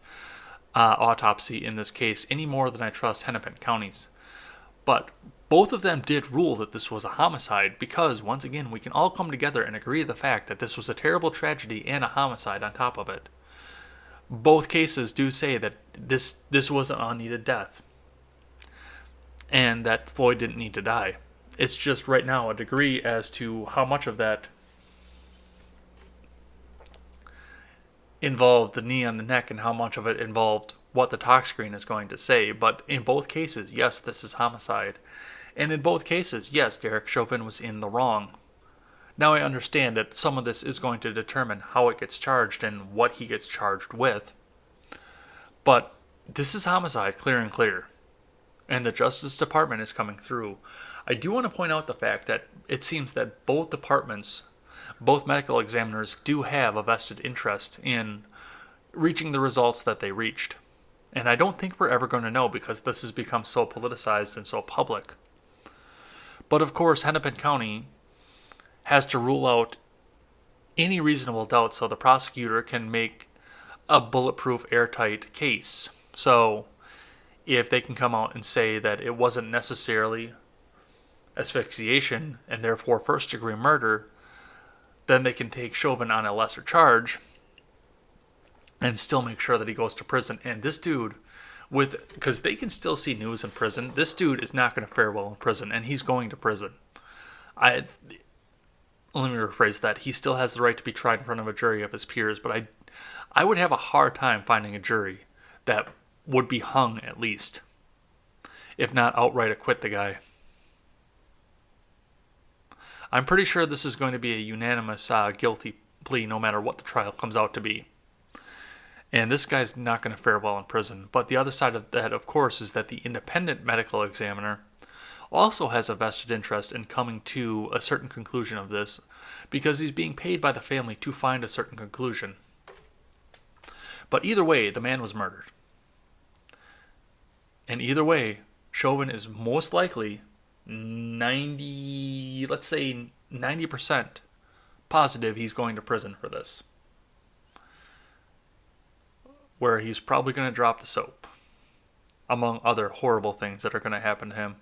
autopsy in this case any more than I trust Hennepin County's. But both of them did rule that this was a homicide because, once again, we can all come together and agree to the fact that this was a terrible tragedy and a homicide on top of it. Both cases do say that this was an unneeded death and that Floyd didn't need to die. It's just right now a degree as to how much of that involved the knee on the neck and how much of it involved what the talk screen is going to say. But in both cases, yes, this is homicide. And in both cases, yes, Derek Chauvin was in the wrong. Now I understand that some of this is going to determine how it gets charged and what he gets charged with. But this is homicide, clear and clear. And the Justice Department is coming through. I do want to point out the fact that it seems that both departments, both medical examiners, do have a vested interest in reaching the results that they reached. And I don't think we're ever going to know because this has become so politicized and so public. But of course, Hennepin County has to rule out any reasonable doubt so the prosecutor can make a bulletproof, airtight case. So if they can come out and say that it wasn't necessarily asphyxiation and therefore first-degree murder, then they can take Chauvin on a lesser charge and still make sure that he goes to prison. And this dude, because they can still see news in prison, this dude is not going to fare well in prison, and he's going to prison. Let me rephrase that. He still has the right to be tried in front of a jury of his peers, but I would have a hard time finding a jury that would be hung at least, if not outright acquit the guy. I'm pretty sure this is going to be a unanimous guilty plea no matter what the trial comes out to be. And this guy's not going to fare well in prison. But the other side of that, of course, is that the independent medical examiner also has a vested interest in coming to a certain conclusion of this because he's being paid by the family to find a certain conclusion. But either way, the man was murdered. And either way, Chauvin is most likely 90% positive he's going to prison for this. Where he's probably going to drop the soap, among other horrible things that are going to happen to him.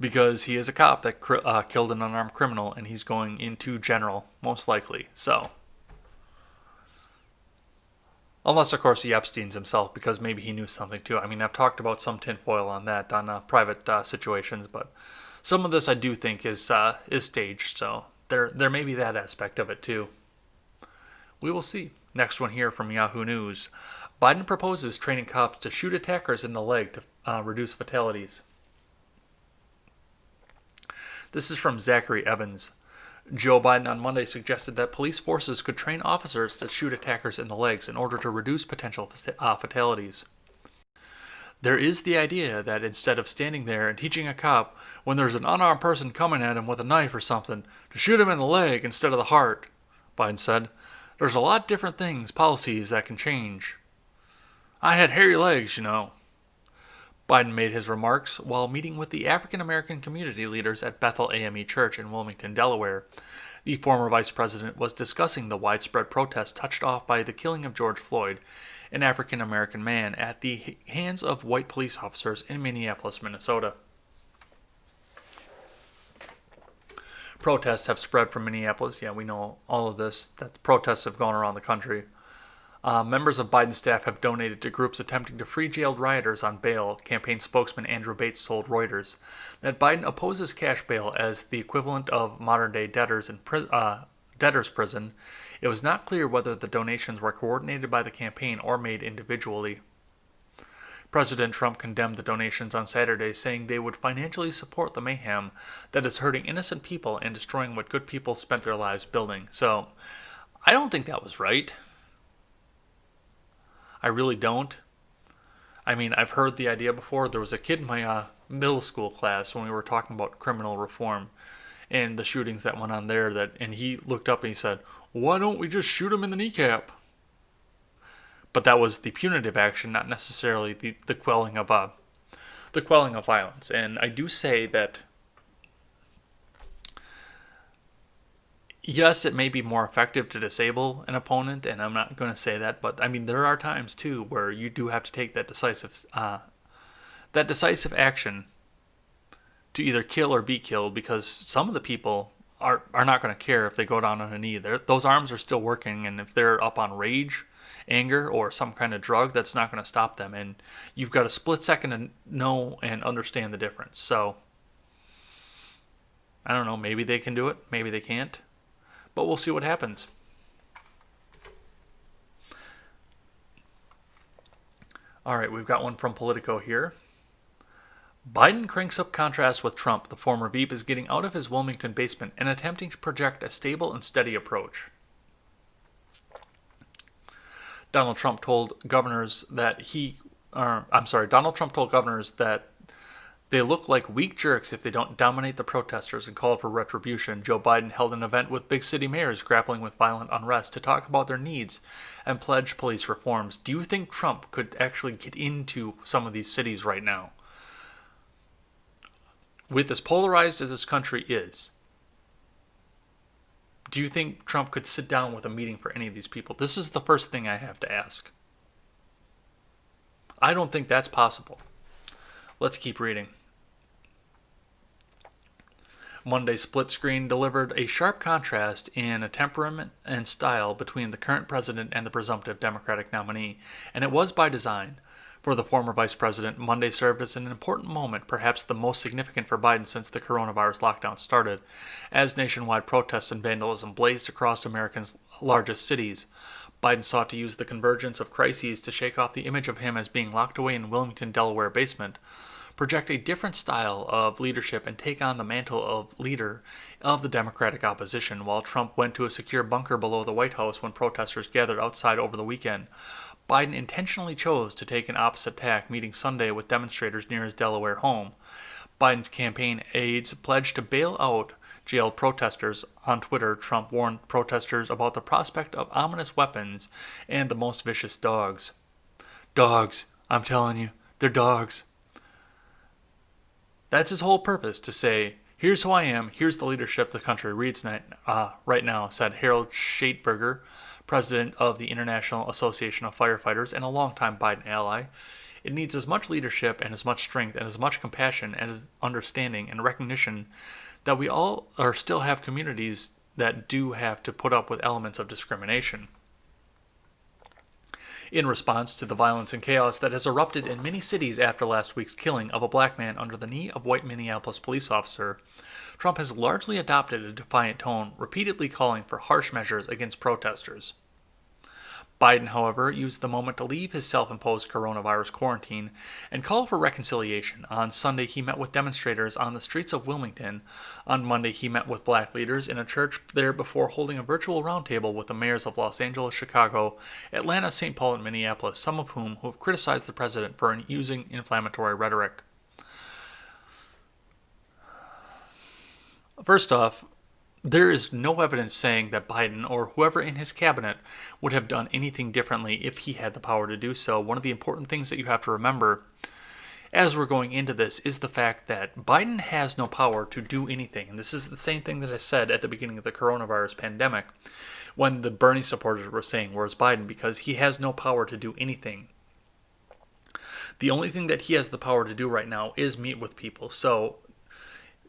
Because he is a cop that killed an unarmed criminal, and he's going into general, most likely. So, unless, of course, he Epstein's himself, because maybe he knew something too. I mean, I've talked about some tinfoil on that, on private situations, but some of this I do think is staged, so there may be that aspect of it too. We will see. Next one here from Yahoo News. Biden proposes training cops to shoot attackers in the leg to reduce fatalities. This is from Zachary Evans. Joe Biden on Monday suggested that police forces could train officers to shoot attackers in the legs in order to reduce potential fatalities. There is the idea that instead of standing there and teaching a cop when there's an unarmed person coming at him with a knife or something to shoot him in the leg instead of the heart, Biden said, there's a lot different things, policies that can change. I had hairy legs, you know. Biden made his remarks while meeting with the African American community leaders at Bethel AME Church in Wilmington, Delaware. The former vice president was discussing the widespread protests touched off by the killing of George Floyd, an African American man, at the hands of white police officers in Minneapolis, Minnesota. Protests have spread from Minneapolis. Yeah, we know all of this, that the protests have gone around the country. Members of Biden's staff have donated to groups attempting to free jailed rioters on bail. Campaign spokesman Andrew Bates told Reuters that Biden opposes cash bail as the equivalent of modern-day debtors in debtor's prison. It was not clear whether the donations were coordinated by the campaign or made individually. President Trump condemned the donations on Saturday, saying they would financially support the mayhem that is hurting innocent people and destroying what good people spent their lives building. So, I don't think that was right. I really don't. I mean, I've heard the idea before. There was a kid in my middle school class when we were talking about criminal reform and the shootings that went on there, and he looked up and he said, why don't we just shoot him in the kneecap? But that was the punitive action, not necessarily the quelling of violence. And I do say that yes, it may be more effective to disable an opponent, and I'm not going to say that, but I mean there are times too where you do have to take that decisive action to either kill or be killed, because some of the people are not going to care if they go down on a knee. Those arms are still working, and if they're up on rage, anger, or some kind of drug, that's not going to stop them. And you've got a split second to know and understand the difference. So I don't know, maybe they can do it, maybe they can't. But we'll see what happens. All right, we've got one from Politico here. Biden cranks up contrast with Trump. The former Veep is getting out of his Wilmington basement and attempting to project a stable and steady approach. Donald Trump told governors that they look like weak jerks if they don't dominate the protesters, and called for retribution. Joe Biden held an event with big city mayors grappling with violent unrest to talk about their needs and pledge police reforms. Do you think Trump could actually get into some of these cities right now? With as polarized as this country is, do you think Trump could sit down with a meeting for any of these people? This is the first thing I have to ask. I don't think that's possible. Let's keep reading. Monday split screen delivered a sharp contrast in a temperament and style between the current president and the presumptive Democratic nominee, and it was by design. For the former vice president, Monday served as an important moment, perhaps the most significant for Biden since the coronavirus lockdown started, as nationwide protests and vandalism blazed across America's largest cities. Biden sought to use the convergence of crises to shake off the image of him as being locked away in Wilmington, Delaware basement, project a different style of leadership, and take on the mantle of leader of the Democratic opposition, while Trump went to a secure bunker below the White House when protesters gathered outside over the weekend. Biden intentionally chose to take an opposite tack, meeting Sunday with demonstrators near his Delaware home. Biden's campaign aides pledged to bail out jailed protesters. On Twitter, Trump warned protesters about the prospect of ominous weapons and the most vicious dogs. Dogs, I'm telling you, they're dogs. That's his whole purpose, to say, here's who I am, here's the leadership the country reads right now, said Harold Schaitberger, president of the International Association of Firefighters and a longtime Biden ally. It needs as much leadership and as much strength and as much compassion and understanding and recognition that we all still have communities that do have to put up with elements of discrimination. In response to the violence and chaos that has erupted in many cities after last week's killing of a black man under the knee of a white Minneapolis police officer, Trump has largely adopted a defiant tone, repeatedly calling for harsh measures against protesters. Biden, however, used the moment to leave his self-imposed coronavirus quarantine and call for reconciliation. On Sunday, he met with demonstrators on the streets of Wilmington. On Monday, he met with black leaders in a church there before holding a virtual roundtable with the mayors of Los Angeles, Chicago, Atlanta, St. Paul, and Minneapolis, some of whom have criticized the president for using inflammatory rhetoric. First off, there is no evidence saying that Biden or whoever in his cabinet would have done anything differently if he had the power to do so. One of the important things that you have to remember as we're going into this is the fact that Biden has no power to do anything. And this is the same thing that I said at the beginning of the coronavirus pandemic when the Bernie supporters were saying, where's Biden? Because he has no power to do anything. The only thing that he has the power to do right now is meet with people. So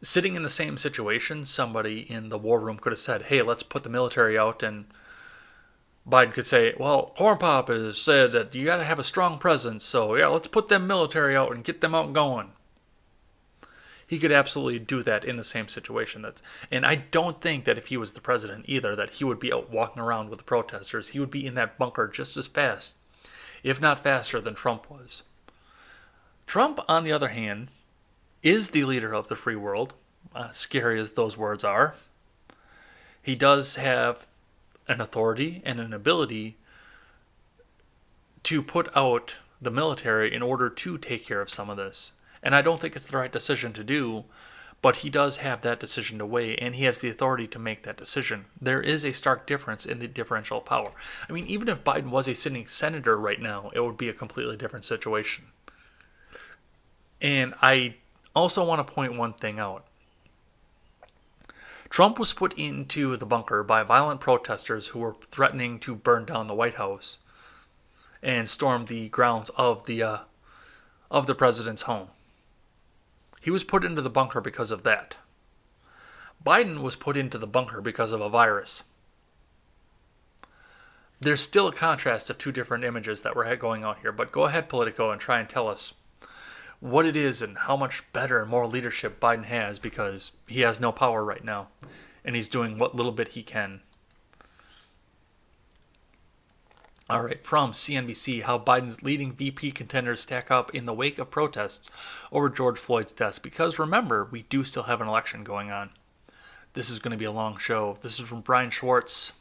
sitting in the same situation, somebody in the war room could have said, hey, let's put the military out, and Biden could say, well, Corn Pop has said that you got to have a strong presence, so yeah, let's put them military out and get them out going. He could absolutely do that in the same situation. And I don't think that if he was the president either, that he would be out walking around with the protesters. He would be in that bunker just as fast, if not faster, than Trump was. Trump, on the other hand, is the leader of the free world, scary as those words are. He does have an authority and an ability to put out the military in order to take care of some of this. And I don't think it's the right decision to do, but he does have that decision to weigh, and he has the authority to make that decision. There is a stark difference in the differential of power. I mean, even if Biden was a sitting senator right now, it would be a completely different situation. And I also want to point one thing out. Trump was put into the bunker by violent protesters who were threatening to burn down the White House and storm the grounds of the president's home. He was put into the bunker because of that. Biden was put into the bunker because of a virus. There's still a contrast of two different images that we're going out here, but go ahead, Politico, and try and tell us what it is and how much better and more leadership Biden has, because he has no power right now and he's doing what little bit he can. All right, from CNBC, how Biden's leading VP contenders stack up in the wake of protests over George Floyd's death. Because remember, we do still have an election going on. This is going to be a long show. This is from Brian Schwartz.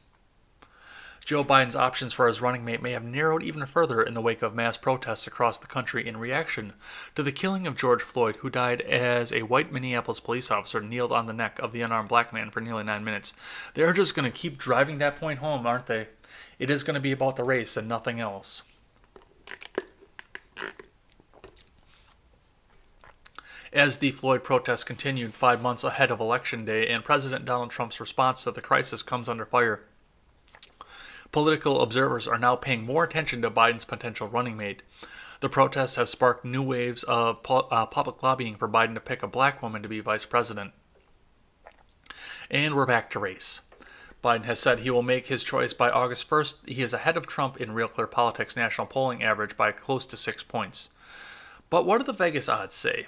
Joe Biden's options for his running mate may have narrowed even further in the wake of mass protests across the country in reaction to the killing of George Floyd, who died as a white Minneapolis police officer kneeled on the neck of the unarmed black man for nearly 9 minutes. They're just going to keep driving that point home, aren't they? It is going to be about the race and nothing else. As the Floyd protests continued 5 months ahead of Election Day and President Donald Trump's response to the crisis comes under fire, political observers are now paying more attention to Biden's potential running mate. The protests have sparked new waves of public lobbying for Biden to pick a black woman to be vice president. And we're back to race. Biden has said he will make his choice by August 1st. He is ahead of Trump in Real Clear Politics national polling average by close to 6 points. But what do the Vegas odds say?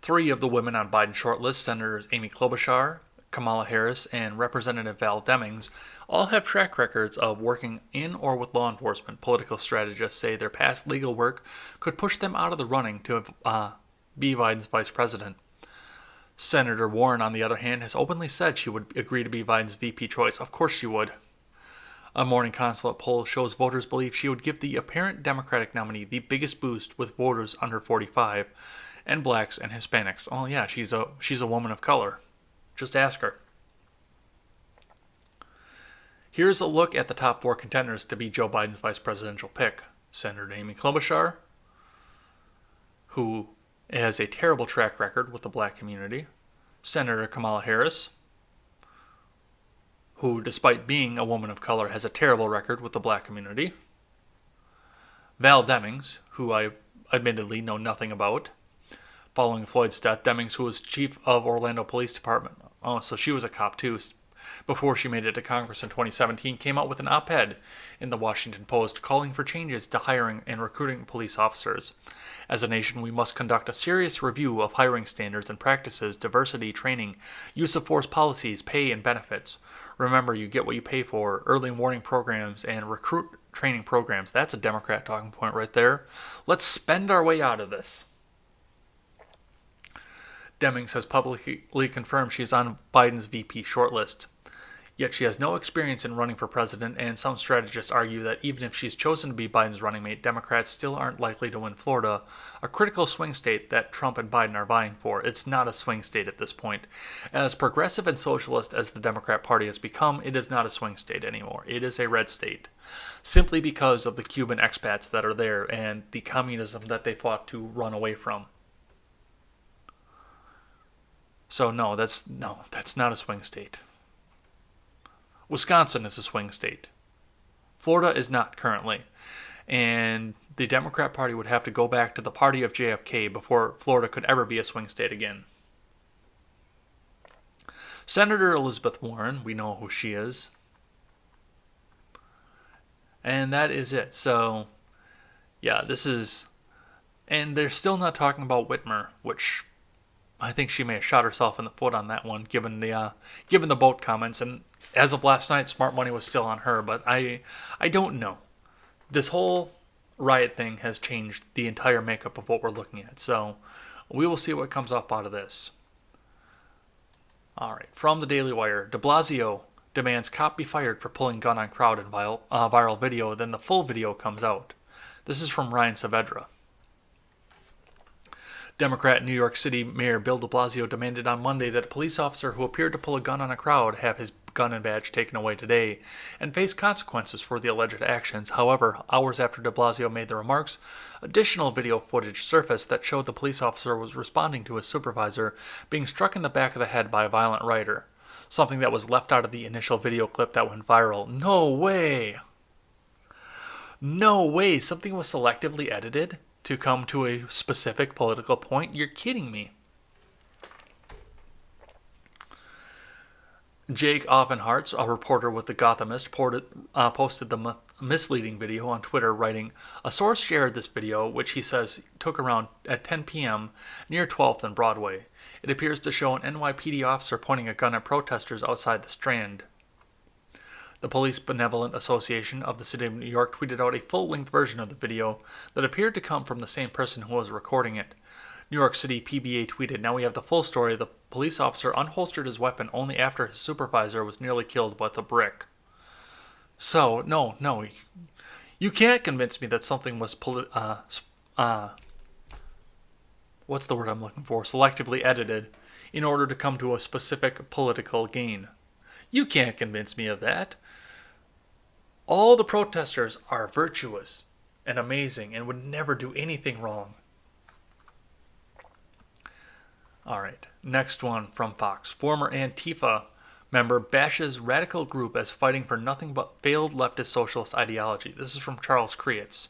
3 of the women on Biden's shortlist, Senators Amy Klobuchar, Kamala Harris, and Representative Val Demings, all have track records of working in or with law enforcement. Political strategists say their past legal work could push them out of the running to be Biden's vice president. Senator Warren, on the other hand, has openly said she would agree to be Biden's VP choice. Of course she would. A Morning Consulate poll shows voters believe she would give the apparent Democratic nominee the biggest boost with voters under 45 and blacks and Hispanics. Oh yeah, she's a woman of color. Just ask her. Here's a look at the top 4 contenders to be Joe Biden's vice presidential pick. Senator Amy Klobuchar, who has a terrible track record with the black community. Senator Kamala Harris, who, despite being a woman of color, has a terrible record with the black community. Val Demings, who I admittedly know nothing about. Following Floyd's death, Demings, who was chief of Orlando Police Department, oh, so she was a cop too, before she made it to Congress in 2017, came out with an op-ed in the Washington Post calling for changes to hiring and recruiting police officers. As a nation, we must conduct a serious review of hiring standards and practices, diversity, training, use of force policies, pay, and benefits. Remember, you get what you pay for. Early warning programs and recruit training programs. That's a Democrat talking point right there. Let's spend our way out of this. Demings has publicly confirmed she's on Biden's VP shortlist. Yet she has no experience in running for president, and some strategists argue that even if she's chosen to be Biden's running mate, Democrats still aren't likely to win Florida, a critical swing state that Trump and Biden are vying for. It's not a swing state at this point. As progressive and socialist as the Democrat Party has become, it is not a swing state anymore. It is a red state, simply because of the Cuban expats that are there and the communism that they fought to run away from. So no, that's not a swing state. Wisconsin is a swing state. Florida is not currently. And the Democrat Party would have to go back to the party of JFK before Florida could ever be a swing state again. Senator Elizabeth Warren, we know who she is. And that is it. So, yeah, this is... And they're still not talking about Whitmer, which... I think she may have shot herself in the foot on that one, given the boat comments. And as of last night, smart money was still on her. But I don't know. This whole riot thing has changed the entire makeup of what we're looking at. So we will see what comes up out of this. All right, from the Daily Wire, de Blasio demands cop be fired for pulling gun on crowd in viral video. Then the full video comes out. This is from Ryan Saavedra. Democrat New York City Mayor Bill de Blasio demanded on Monday that a police officer who appeared to pull a gun on a crowd have his gun and badge taken away today and face consequences for the alleged actions. However, hours after de Blasio made the remarks, additional video footage surfaced that showed the police officer was responding to his supervisor being struck in the back of the head by a violent rider, something that was left out of the initial video clip that went viral. No way! No way! Something was selectively edited to come to a specific political point? You're kidding me. Jake Offenhartz, a reporter with The Gothamist, posted the misleading video on Twitter, writing, "A source shared this video, which he says took around at 10 p.m. near 12th and Broadway. It appears to show an NYPD officer pointing a gun at protesters outside the Strand." The Police Benevolent Association of the City of New York tweeted out a full-length version of the video that appeared to come from the same person who was recording it. New York City PBA tweeted, "Now we have the full story. The police officer unholstered his weapon only after his supervisor was nearly killed with a brick." So, no, you can't convince me that something was what's the word I'm looking for? Selectively edited in order to come to a specific political gain. You can't convince me of that. All the protesters are virtuous and amazing and would never do anything wrong. All right, next one from Fox. Former Antifa member bashes radical group as fighting for nothing but failed leftist socialist ideology. This is from Charles Kreitz.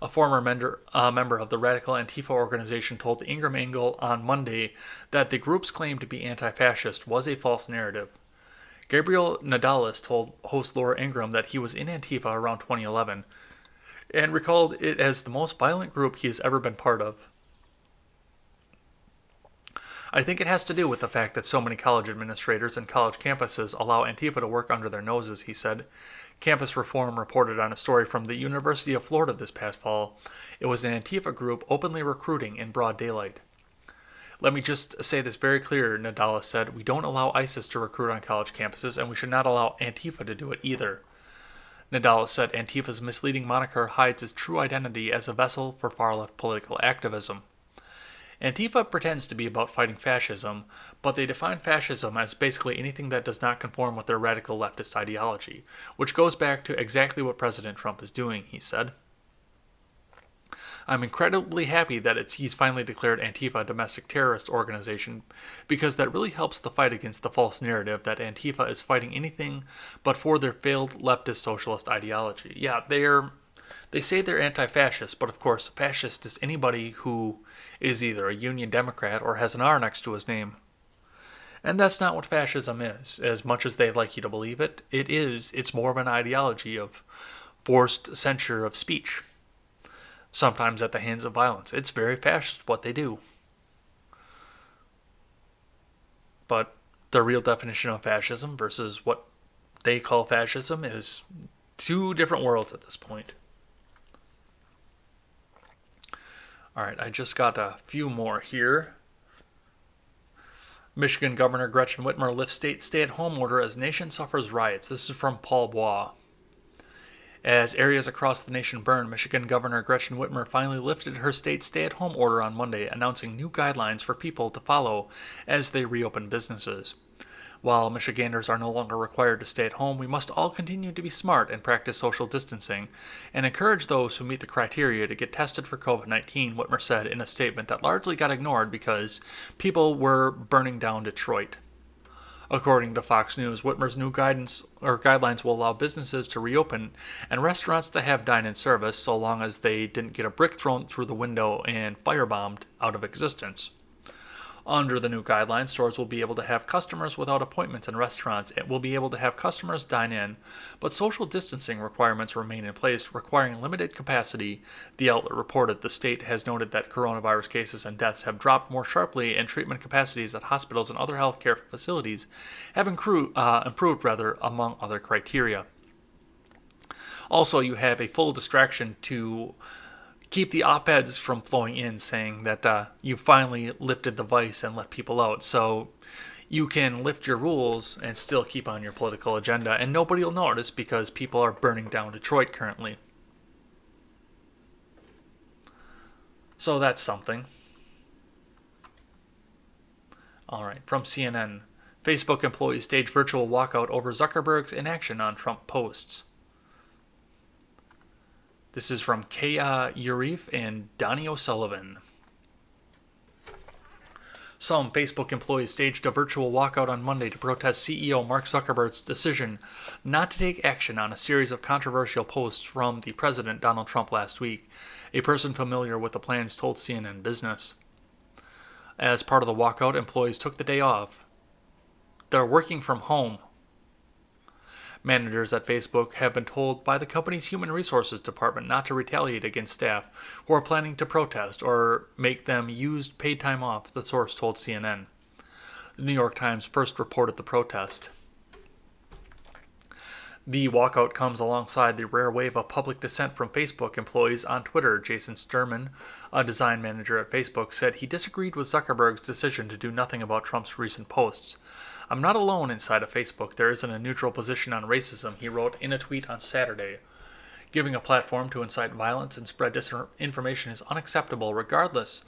A former member of the radical Antifa organization told the Ingram Angle on Monday that the group's claim to be anti-fascist was a false narrative. Gabriel Nadalis told host Laura Ingram that he was in Antifa around 2011 and recalled it as the most violent group he has ever been part of. "I think it has to do with the fact that so many college administrators and college campuses allow Antifa to work under their noses," he said. Campus Reform reported on a story from the University of Florida this past fall. It was an Antifa group openly recruiting in broad daylight. "Let me just say this very clear," Nadalis said. "We don't allow ISIS to recruit on college campuses, and we should not allow Antifa to do it either." Nadalis said Antifa's misleading moniker hides its true identity as a vessel for far-left political activism. Antifa pretends to be about fighting fascism, but they define fascism as basically anything that does not conform with their radical leftist ideology, which goes back to exactly what President Trump is doing, he said. "I'm incredibly happy that he's finally declared Antifa a domestic terrorist organization, because that really helps the fight against the false narrative that Antifa is fighting anything but for their failed leftist socialist ideology." Yeah, they say they're anti-fascist, but of course, fascist is anybody who is either a Union Democrat or has an R next to his name. And that's not what fascism is, as much as they'd like you to believe it. It's more of an ideology of forced censure of speech, sometimes at the hands of violence. It's very fascist what they do. But The real definition of fascism versus what they call fascism is two different worlds at this point. All right, I just got a few more here. Michigan Governor Gretchen Whitmer lifts state stay-at-home order as nation suffers riots. This is from Paul Bois. As areas across the nation burn, Michigan Governor Gretchen Whitmer finally lifted her state's stay-at-home order on Monday, announcing new guidelines for people to follow as they reopen businesses. While Michiganders are no longer required to stay at home, we must all continue to be smart and practice social distancing, and encourage those who meet the criteria to get tested for COVID-19, Whitmer said in a statement that largely got ignored because people were burning down Detroit. According to Fox News, Whitmer's new guidelines will allow businesses to reopen and restaurants to have dine-in service so long as they didn't get a brick thrown through the window and firebombed out of existence. Under the new guidelines, stores will be able to have customers without appointments, and restaurants will be able to have customers dine in, but social distancing requirements remain in place, requiring limited capacity. The outlet reported the state has noted that coronavirus cases and deaths have dropped more sharply, and treatment capacities at hospitals and other healthcare facilities have improved, among other criteria. Also, you have a full distraction to keep the op-eds from flowing in saying that you finally lifted the vice and let people out. So you can lift your rules and still keep on your political agenda, and nobody will notice because people are burning down Detroit currently. So that's something. All right, from CNN. Facebook employees stage virtual walkout over Zuckerberg's inaction on Trump posts. This is from Kaya Urif and Donnie O'Sullivan. Some Facebook employees staged a virtual walkout on Monday to protest CEO Mark Zuckerberg's decision not to take action on a series of controversial posts from the president Donald Trump last week, a person familiar with the plans told CNN Business. As part of the walkout, employees took the day off. They're working from home. Managers at Facebook have been told by the company's Human Resources Department not to retaliate against staff who are planning to protest or make them use paid time off, the source told CNN. The New York Times first reported the protest. The walkout comes alongside the rare wave of public dissent from Facebook employees on Twitter. Jason Sturman, a design manager at Facebook, said he disagreed with Zuckerberg's decision to do nothing about Trump's recent posts. "I'm not alone inside of Facebook. There isn't a neutral position on racism," he wrote in a tweet on Saturday. "Giving a platform to incite violence and spread disinformation is unacceptable regardless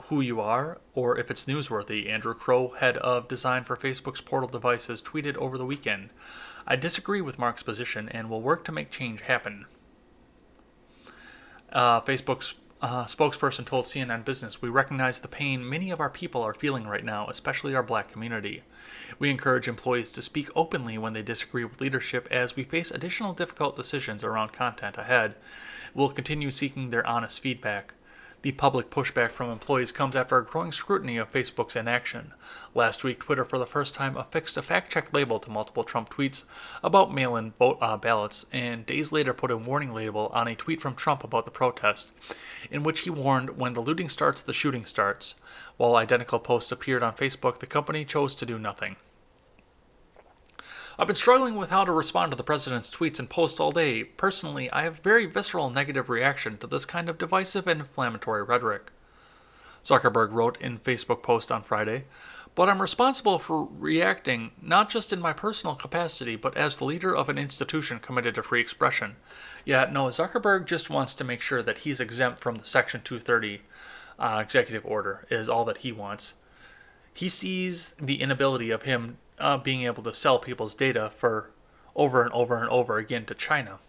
who you are or if it's newsworthy," Andrew Crow, head of design for Facebook's portal devices, tweeted over the weekend. "I disagree with Mark's position and will work to make change happen." Facebook's spokesperson told CNN Business, "We recognize the pain many of our people are feeling right now, especially our black community. We encourage employees to speak openly when they disagree with leadership as we face additional difficult decisions around content ahead. We'll continue seeking their honest feedback." The public pushback from employees comes after a growing scrutiny of Facebook's inaction. Last week, Twitter for the first time affixed a fact-check label to multiple Trump tweets about mail-in ballots, and days later put a warning label on a tweet from Trump about the protest, in which he warned, "When the looting starts, the shooting starts." While identical posts appeared on Facebook, the company chose to do nothing. "I've been struggling with how to respond to the president's tweets and posts all day. Personally, I have very visceral negative reaction to this kind of divisive and inflammatory rhetoric," Zuckerberg wrote in Facebook post on Friday. "But I'm responsible for reacting not just in my personal capacity, but as the leader of an institution committed to free expression." Yeah, no, Zuckerberg just wants to make sure that he's exempt from the Section 230 executive order is all that he wants. He sees the inability of him being able to sell people's data for over and over and over again to China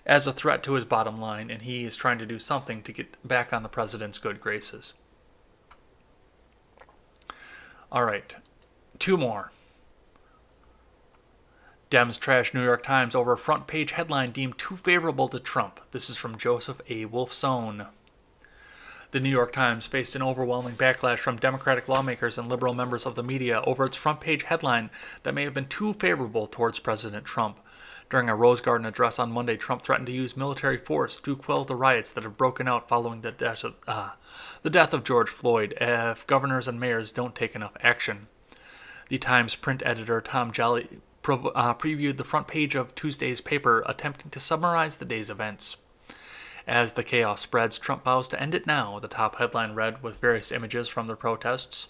as a threat to his bottom line, and he is trying to do something to get back on the president's good graces. All right, two more. Dems trash New York Times over front page headline deemed too favorable to Trump. This is from Joseph A. Wolfson. The New York Times faced an overwhelming backlash from Democratic lawmakers and liberal members of the media over its front-page headline that may have been too favorable towards President Trump. During a Rose Garden address on Monday, Trump threatened to use military force to quell the riots that have broken out following the death of George Floyd if governors and mayors don't take enough action. The Times print editor Tom Jolly previewed the front page of Tuesday's paper, attempting to summarize the day's events. As the chaos spreads, Trump vows to end it now, the top headline read, with various images from the protests.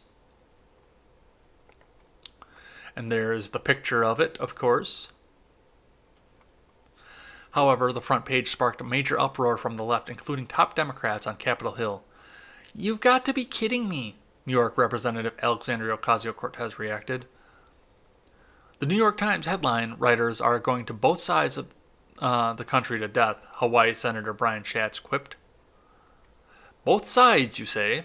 And there's the picture of it, of course. However, the front page sparked a major uproar from the left, including top Democrats on Capitol Hill. "You've got to be kidding me," New York Representative Alexandria Ocasio-Cortez reacted. The New York Times headline writers are going to both sides of the country to death, Hawaii Senator Brian Schatz quipped. Both sides, you say?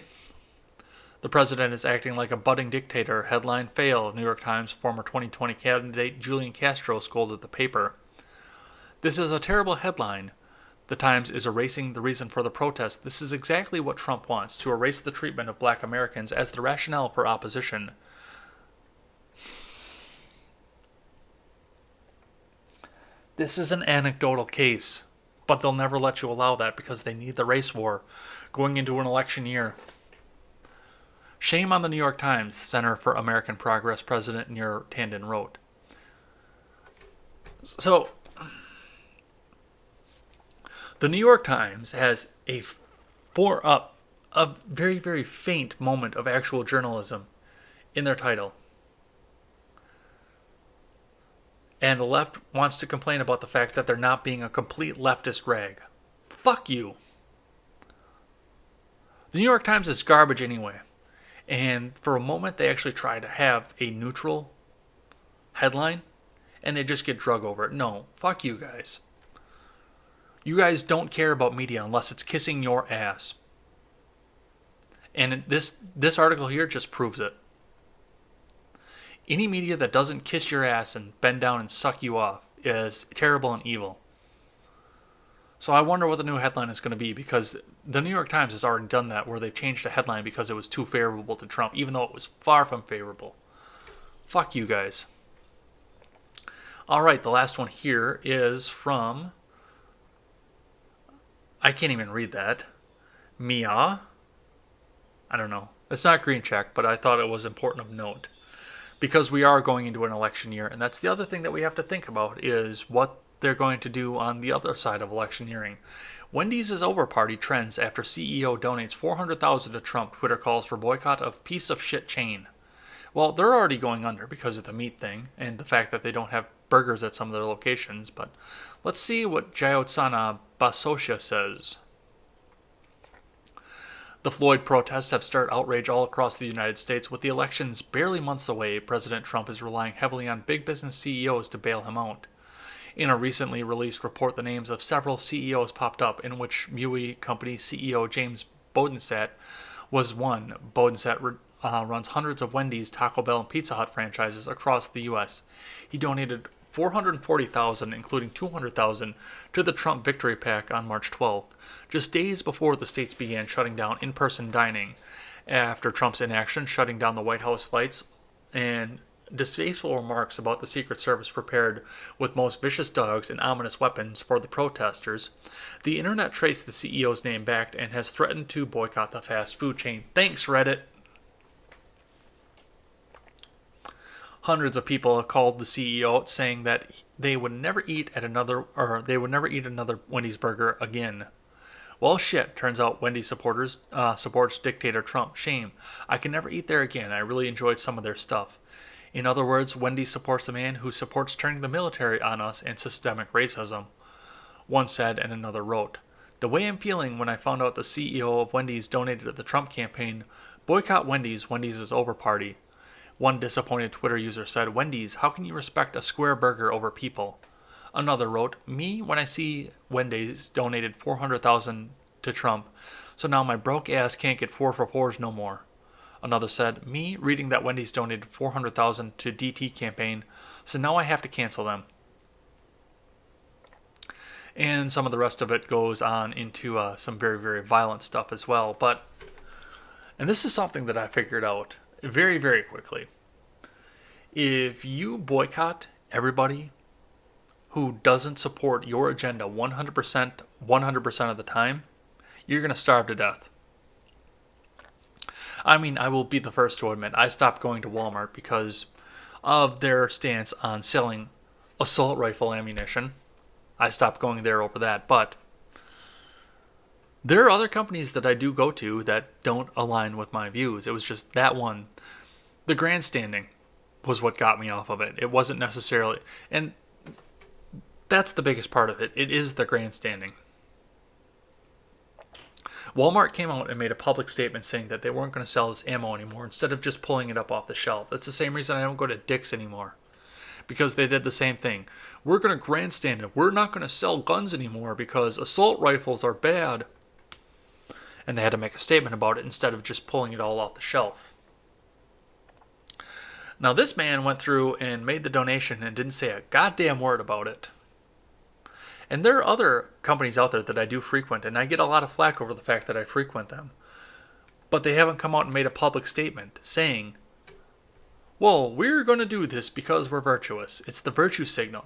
The president is acting like a budding dictator. Headline fail. New York Times former 2020 candidate Julian Castro scolded the paper. This is a terrible headline. The Times is erasing the reason for the protest. This is exactly what Trump wants, to erase the treatment of black Americans as the rationale for opposition. This is an anecdotal case, but they'll never let you allow that because they need the race war going into an election year. Shame on the New York Times, Center for American Progress President Nir Tandon wrote. So, the New York Times has a very, very faint moment of actual journalism in their title. And the left wants to complain about the fact that they're not being a complete leftist rag. Fuck you. The New York Times is garbage anyway. And for a moment, they actually try to have a neutral headline, and they just get drug over it. No, fuck you guys. You guys don't care about media unless it's kissing your ass. And this article here just proves it. Any media that doesn't kiss your ass and bend down and suck you off is terrible and evil. So I wonder what the new headline is going to be, because the New York Times has already done that, where they've changed the headline because it was too favorable to Trump, even though it was far from favorable. Fuck you guys. All right, the last one here is from... I can't even read that. Mia? I don't know. It's not green check, but I thought it was important of note. Because we are going into an election year, and that's the other thing that we have to think about, is what they're going to do on the other side of electioneering. Wendy's is over party trends after CEO donates $400,000 to Trump. Twitter calls for boycott of piece of shit chain. Well, they're already going under because of the meat thing and the fact that they don't have burgers at some of their locations. But let's see what Jayotsana Basosha says. The Floyd protests have stirred outrage all across the United States. With the elections barely months away, President Trump is relying heavily on big business CEOs to bail him out. In a recently released report, the names of several CEOs popped up, in which Mui Company CEO James Bodensat was one. Bodensat runs hundreds of Wendy's, Taco Bell, and Pizza Hut franchises across the U.S. He donated $440,000, including $200,000, to the Trump Victory PAC on March 12th, just days before the states began shutting down in-person dining, after Trump's inaction shutting down the White House lights and distasteful remarks about the Secret Service prepared with most vicious dogs and ominous weapons for the protesters. The internet traced the CEO's name back and has threatened to boycott the fast food chain. Thanks, Reddit. Hundreds of people have called the CEO out, saying that they would never eat another Wendy's burger again. Well, shit. Turns out Wendy's supports dictator Trump. Shame. I can never eat there again. I really enjoyed some of their stuff. In other words, Wendy's supports a man who supports turning the military on us and systemic racism. One said, and another wrote, "The way I'm feeling when I found out the CEO of Wendy's donated to the Trump campaign, boycott Wendy's, Wendy's is over party." One disappointed Twitter user said, "Wendy's, how can you respect a square burger over people?" Another wrote, "Me, when I see Wendy's donated $400,000 to Trump, so now my broke ass can't get 4 for 4s no more." Another said, "Me, reading that Wendy's donated $400,000 to DT campaign, so now I have to cancel them." And some of the rest of it goes on into some very, very violent stuff as well. And this is something that I figured out very, very quickly. If you boycott everybody who doesn't support your agenda 100% of the time, you're going to starve to death. I mean, I will be the first to admit, I stopped going to Walmart because of their stance on selling assault rifle ammunition. I stopped going there over that, but there are other companies that I do go to that don't align with my views. It was just that one. The grandstanding was what got me off of it. It wasn't necessarily, and that's the biggest part of it. It is the grandstanding. Walmart came out and made a public statement saying that they weren't going to sell this ammo anymore instead of just pulling it up off the shelf. That's the same reason I don't go to Dick's anymore, because they did the same thing. We're going to grandstand it. We're not going to sell guns anymore because assault rifles are bad. And they had to make a statement about it instead of just pulling it all off the shelf. Now this man went through and made the donation and didn't say a goddamn word about it. And there are other companies out there that I do frequent, and I get a lot of flack over the fact that I frequent them. But they haven't come out and made a public statement saying, well, we're going to do this because we're virtuous. It's the virtue signal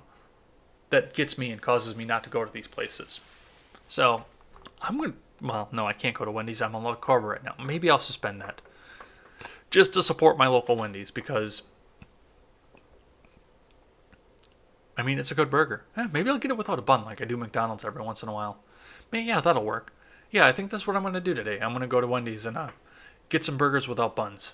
that gets me and causes me not to go to these places. So, well, no, I can't go to Wendy's. I'm on La Corba right now. Maybe I'll suspend that. Just to support my local Wendy's because, I mean, it's a good burger. Maybe I'll get it without a bun like I do McDonald's every once in a while. Yeah, that'll work. Yeah, I think that's what I'm going to do today. I'm going to go to Wendy's and get some burgers without buns.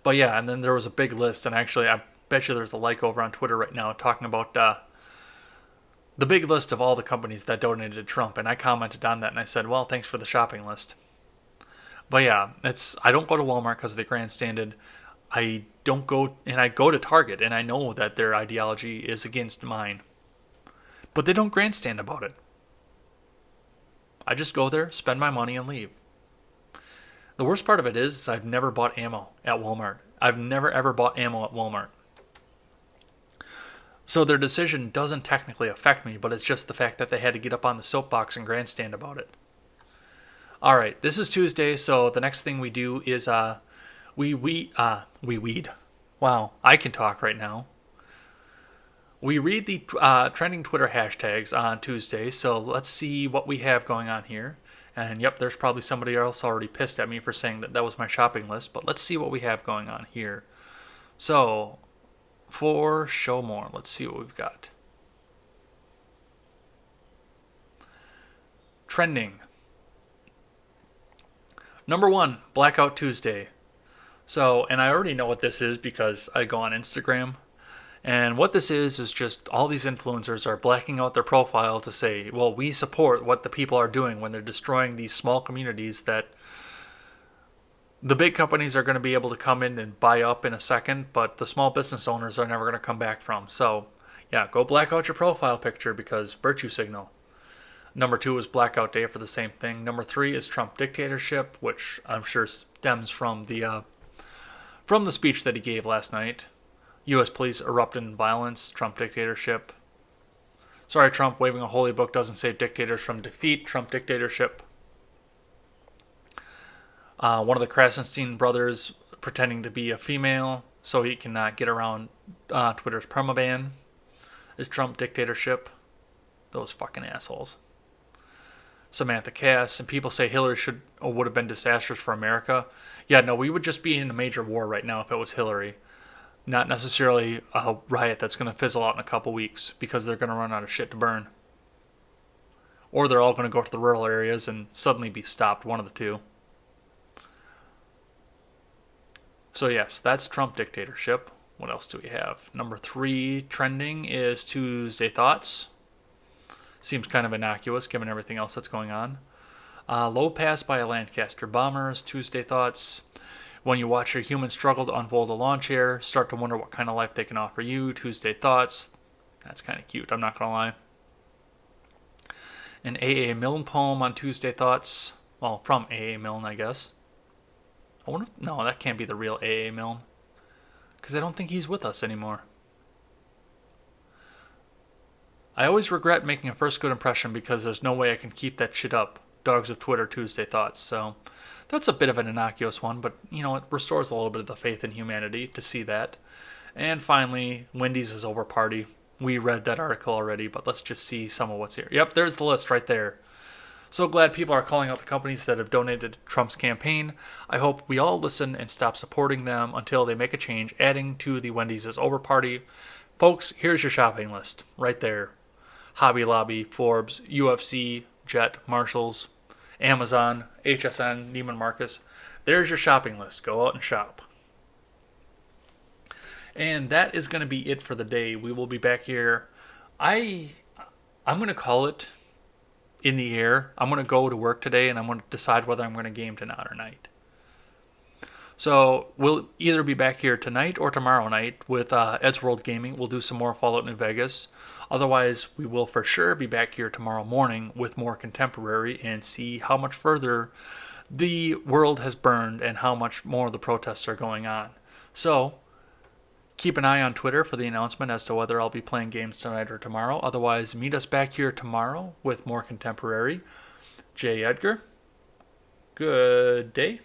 But yeah, and then there was a big list, and actually I bet you there's a like over on Twitter right now talking about the big list of all the companies that donated to Trump, and I commented on that and I said, well, thanks for the shopping list. But yeah, I don't go to Walmart because they grandstanded. I don't go, and I go to Target, and I know that their ideology is against mine. But they don't grandstand about it. I just go there, spend my money, and leave. The worst part of it is I've never bought ammo at Walmart. I've never ever bought ammo at Walmart. So their decision doesn't technically affect me, but it's just the fact that they had to get up on the soapbox and grandstand about it. Alright, this is Tuesday, so the next thing we do is we weed. Wow, I can talk right now. We read the trending Twitter hashtags on Tuesday, so let's see what we have going on here. And yep, there's probably somebody else already pissed at me for saying that was my shopping list, but let's see what we have going on here. So, for show more, let's see what we've got. Trending. Number 1, Blackout Tuesday. So, and I already know what this is because I go on Instagram. And what this is just all these influencers are blacking out their profile to say, well, we support what the people are doing when they're destroying these small communities that the big companies are going to be able to come in and buy up in a second, but the small business owners are never going to come back from. So, yeah, go black out your profile picture because virtue signal. Number 2 is Blackout Day for the same thing. Number 3 is Trump dictatorship, which I'm sure stems from the speech that he gave last night. U.S. police erupted in violence, Trump dictatorship. Sorry, Trump, waving a holy book doesn't save dictators from defeat, Trump dictatorship. One of the Krasenstein brothers pretending to be a female so he cannot get around Twitter's permaban is Trump dictatorship. Those fucking assholes. Samantha Cass, and people say Hillary would have been disastrous for America. Yeah, no, we would just be in a major war right now if it was Hillary. Not necessarily a riot that's going to fizzle out in a couple weeks because they're going to run out of shit to burn. Or they're all going to go to the rural areas and suddenly be stopped, one of the two. So yes, that's Trump dictatorship. What else do we have? Number 3 trending is Tuesday Thoughts. Seems kind of innocuous given everything else that's going on. Low pass by a Lancaster bomber is Tuesday Thoughts. When you watch a human struggle to unfold a lawn chair, start to wonder what kind of life they can offer you, Tuesday Thoughts. That's kind of cute, I'm not going to lie. An A.A. Milne poem on Tuesday Thoughts. Well, from A.A. Milne, I guess. No, that can't be the real A.A. Milne. Because I don't think he's with us anymore. I always regret making a first good impression because there's no way I can keep that shit up. Dogs of Twitter, Tuesday Thoughts. So that's a bit of an innocuous one, but you know, it restores a little bit of the faith in humanity to see that. And finally, Wendy's is over party. We read that article already, but let's just see some of what's here. Yep, there's the list right there. So glad people are calling out the companies that have donated to Trump's campaign. I hope we all listen and stop supporting them until they make a change, adding to the Wendy's is Over party. Folks, here's your shopping list right there. Hobby Lobby, Forbes, UFC, Jet, Marshalls, Amazon, HSN, Neiman Marcus. There's your shopping list. Go out and shop. And that is going to be it for the day. We will be back here. I'm going to call it in the air. I'm going to go to work today and I'm going to decide whether I'm going to game tonight or night. So we'll either be back here tonight or tomorrow night with Ed's World Gaming. We'll do some more Fallout New Vegas. Otherwise, we will for sure be back here tomorrow morning with more Contemporary and see how much further the world has burned and how much more the protests are going on. So keep an eye on Twitter for the announcement as to whether I'll be playing games tonight or tomorrow. Otherwise, meet us back here tomorrow with more Contemporary. J. Edgar, good day.